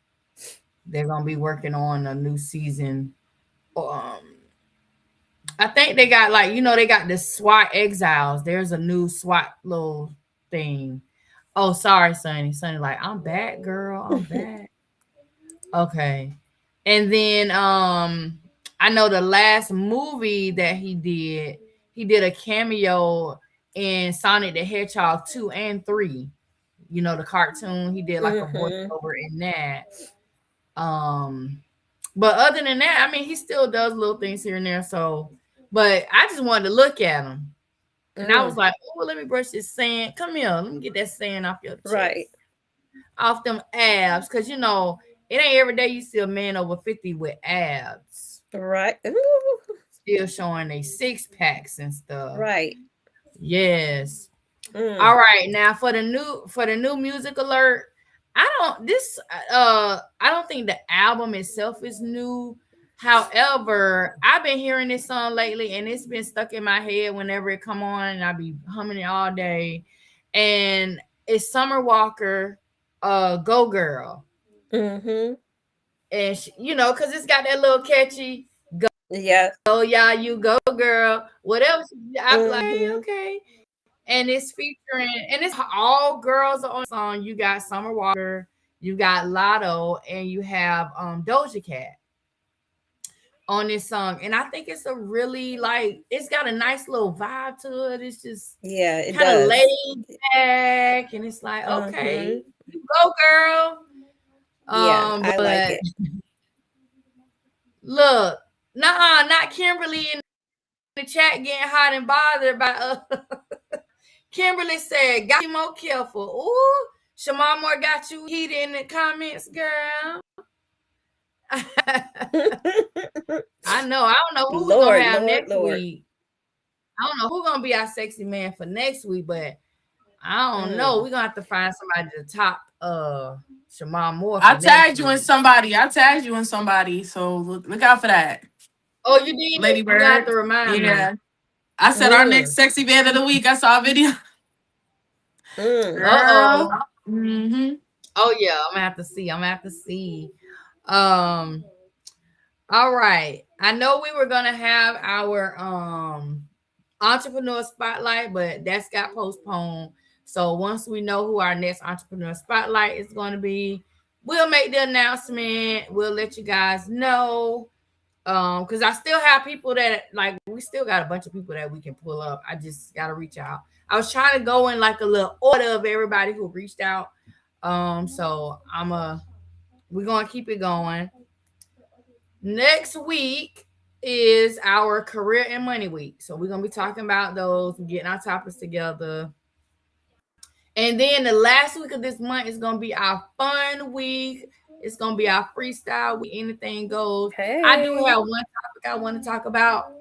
they're gonna be working on a new season. I think they got they got the SWAT Exiles. There's a new SWAT little thing. Oh, sorry, Sonny. Sonny, like, I'm back, girl. I'm back. Okay. And then I know the last movie that he did a cameo in Sonic the Hedgehog 2 and 3. The cartoon. He did like a voiceover in that. But other than that, I mean, he still does little things here and there. So, but I just wanted to look at him. And I was like, oh, let me brush this sand. Come here. Let me get that sand off your chest. Right. Off them abs. Because, it ain't every day you see a man over 50 with abs. Right. Ooh. Still showing they 6-packs and stuff. Right. Yes. All right. Now for the new music alert, I don't think the album itself is new. However, I've been hearing this song lately and it's been stuck in my head whenever it come on and I be humming it all day. And it's Summer Walker, Go Girl. Mm-hmm. and she, you know, because it's got that little catchy Yeah. "Go yeah, you go girl," whatever. I'm like, Mhm. okay. And it's featuring, and it's all girls are on the song. You got Summer Walker, you got Lotto, and you have Doja Cat on this song. And I think it's a really like, it's got a nice little vibe to it. It's just Yeah, it kind of does. laid back, and it's like, okay, Mhm. you go girl. Yeah, I like But it. look, not Kimberly in the chat getting hot and bothered by Kimberly said, got you more careful. Ooh, Shamar Moore got you heated in the comments, girl. I know. I don't know who we're gonna Lord, have Lord, next Lord. week. I don't know who's gonna be our sexy man for next week, but I don't know. Mm. We're gonna have to find somebody to top Shamar Moore I for next tagged you in week. somebody. I tagged you in somebody. So look out for that. Oh, you did? Lady You got to have Bird. to remind me. Yeah. I said our next Mm. sexy man of the week. I saw a video. Mm. Girl. Mm-hmm. Oh yeah, I'm gonna have to see. Um, all right. I know we were gonna have our entrepreneur spotlight, but that's got postponed. So once we know who our next entrepreneur spotlight is going to be, we'll make the announcement. We'll let you guys know. Because I still have people that like, we still got a bunch of people that we can pull up. I just gotta reach out. I was trying to go in like a little order of everybody who reached out. So we're gonna keep it going. Next week is our career and money week. So we're gonna be talking about those, getting our topics together. And then the last week of this month is gonna be our fun week. It's gonna be our freestyle week. Anything goes. I do Hey. have one topic I want to talk about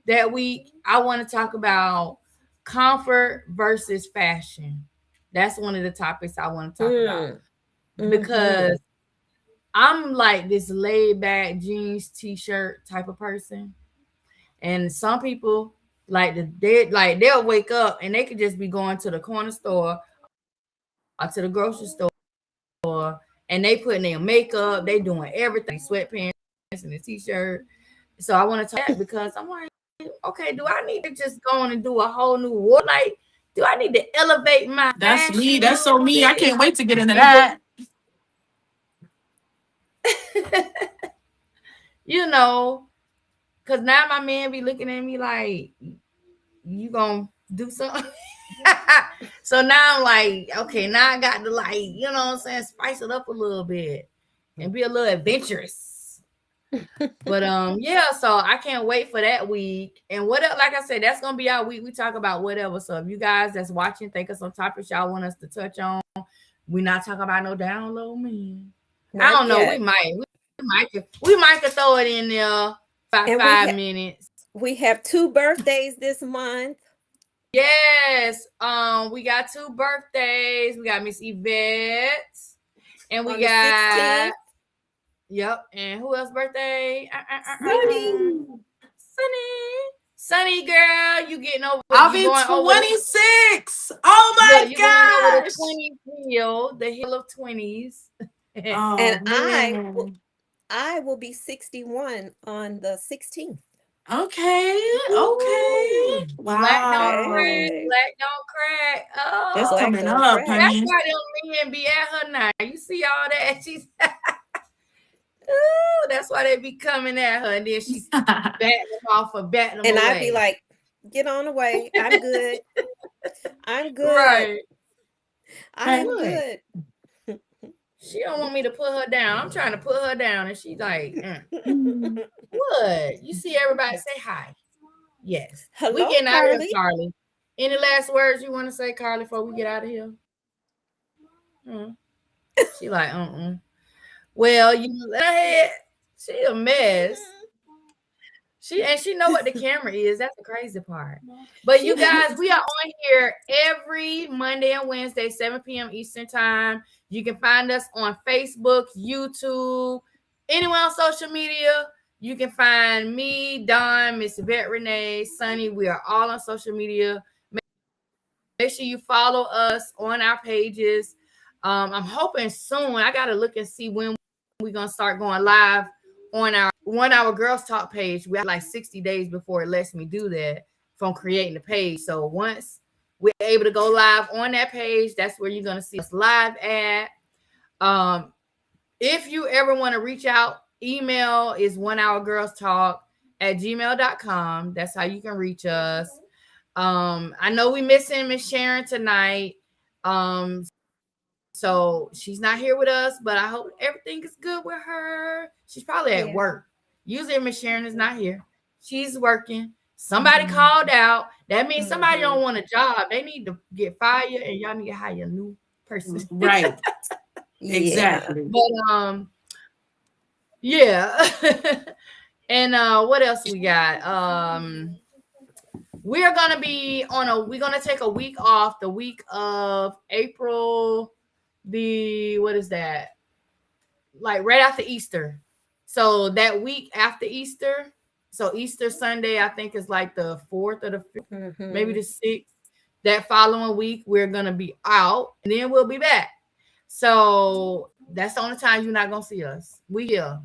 that week. I want to talk about comfort versus fashion. That's one of the topics I want to talk about Mm. because Mhm. I'm like this laid back jeans t-shirt type of person. And some people they'll wake up and they could just be going to the corner store or to the grocery store and they putting their makeup, they doing everything, sweatpants and a t-shirt. So I want to talk that because I'm like, okay, do I need to just go on and do a whole new war? Like, do I need to elevate my That's me. fashion a That's so little me. I bit? can't wait to get into And that. you know, because now my man be looking at me like, you gonna do something? So now I'm like, okay, now I got to like, you know what I'm saying, spice it up a little bit and be a little adventurous. But yeah, so I can't wait for that week. And what else, like I said, that's gonna be our week. We talk about whatever. So if you guys that's watching think of some topics y'all want us to touch on, we're not talking about no down low men. I Not don't know. yet. We might could throw it in there by And 5 minutes. we have 2 birthdays this month. Yes. We got 2 birthdays. We got Miss Yvette. And we On the got 16th. Yep. And who else birthday? Sunny. Sunny girl, you getting over? I'll You be going over? 26. Oh Yeah, my you going over the gosh. 20s hill, the hill of 20s. Oh, And man. I will be 61 on the 16th. Okay. Ooh, Okay. black don't crack, Hey. black don't crack. That's Oh, Black coming don't up, crack. that's honey. why them men be at her now. You see all that? She's ooh, that's why they be coming at her, and then she's batting them off or batting them And away. I'd be like, get on away. I'm good. I'm good. Right. I am Good. good. She don't want me to put her down. I'm trying to put her down, and she's like, Mm. what? You see everybody say hi. Yes. We Hello, getting out of here, Carly. Carly. Any last words you want to say, Carly, before we get out of here? She like, Well, you let her head. She a mess. She know what the camera is. That's the crazy part. But you guys, we are on here every Monday and Wednesday, 7 p.m. Eastern time. You can find us on Facebook, YouTube, anywhere on social media. You can find me, Dawn, Miss Yvette Renee, Sunny. We are all on social media. Make sure you follow us on our pages. I'm hoping soon. I gotta look and see when we're gonna start going live on our 1 Hour Girls Talk page. We have like 60 days before it lets me do that from creating the page. So once we're able to go live on that page, that's where you're gonna see us live at. If you ever want to reach out, email is 1hourgirlstalk@gmail.com. That's how you can reach us. I know we missing Miss Sharon tonight. So she's not here with us, but I hope everything is good with her. She's probably at work. Usually Miss Sharon is not here. She's working. Somebody called out. That means somebody don't want a job. They need to get fired, and y'all need to hire a new person. Right. Exactly. But yeah. And what else we got? We're gonna be we're gonna take a week off, the week of April. What is that? Like right after Easter. So that week after Easter. So Easter Sunday, I think is like the 4th or the 5th, maybe the 6th. That following week, we're gonna be out, and then we'll be back. So that's the only time you're not gonna see us. We here.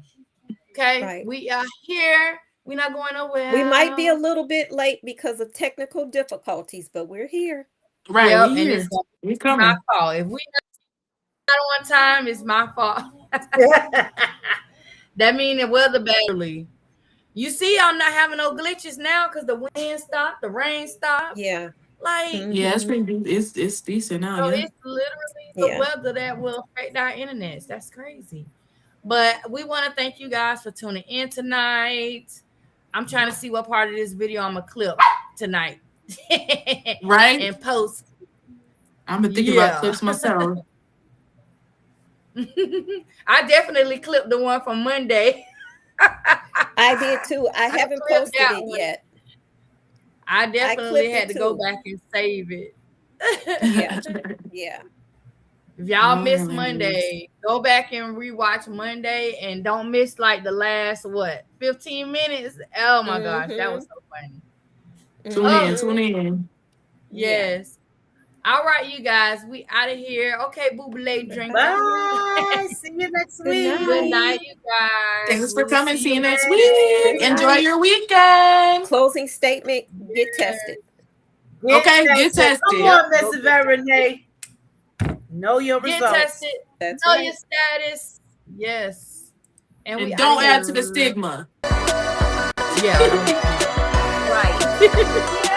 Okay, Right. we are here. We're not going nowhere. We might be a little bit late because of technical difficulties, but we're here. Right. Yep, We and here. it's We my coming. fault. If we not on time, it's my fault. That means it was badly. You see, I'm not having no glitches now because the wind stopped, the rain stopped. Yeah. Like, Yeah, it's pretty. It's decent now. so Yeah. it's literally the weather that will affect our internets. That's crazy. But we want to thank you guys for tuning in tonight. I'm trying to see what part of this video I'm gonna clip tonight. Right. And post. I'm gonna think about clips myself. I definitely clipped the one from Monday. I did too. I haven't clipped posted that it one. yet. I definitely clipped had it to go too. back and save it. Yeah. Yeah. If y'all Oh, missed really? Monday, go back and rewatch Monday and don't miss like the last 15 minutes. Oh my gosh, that was so funny. Tune in. Yes. All right, you guys, we out of here. Okay, Boo-Lay drink. Bye. See you next week. Good night, you guys. Thanks for We'll coming. See you next Monday. week. Enjoy your weekend. Closing statement, get tested. Okay, get tested. Come on, Miss Yvette Renee. Know your Get results. tested. That's Know right. your status. Yes. And we don't outta add to the here. stigma. Yeah. Right.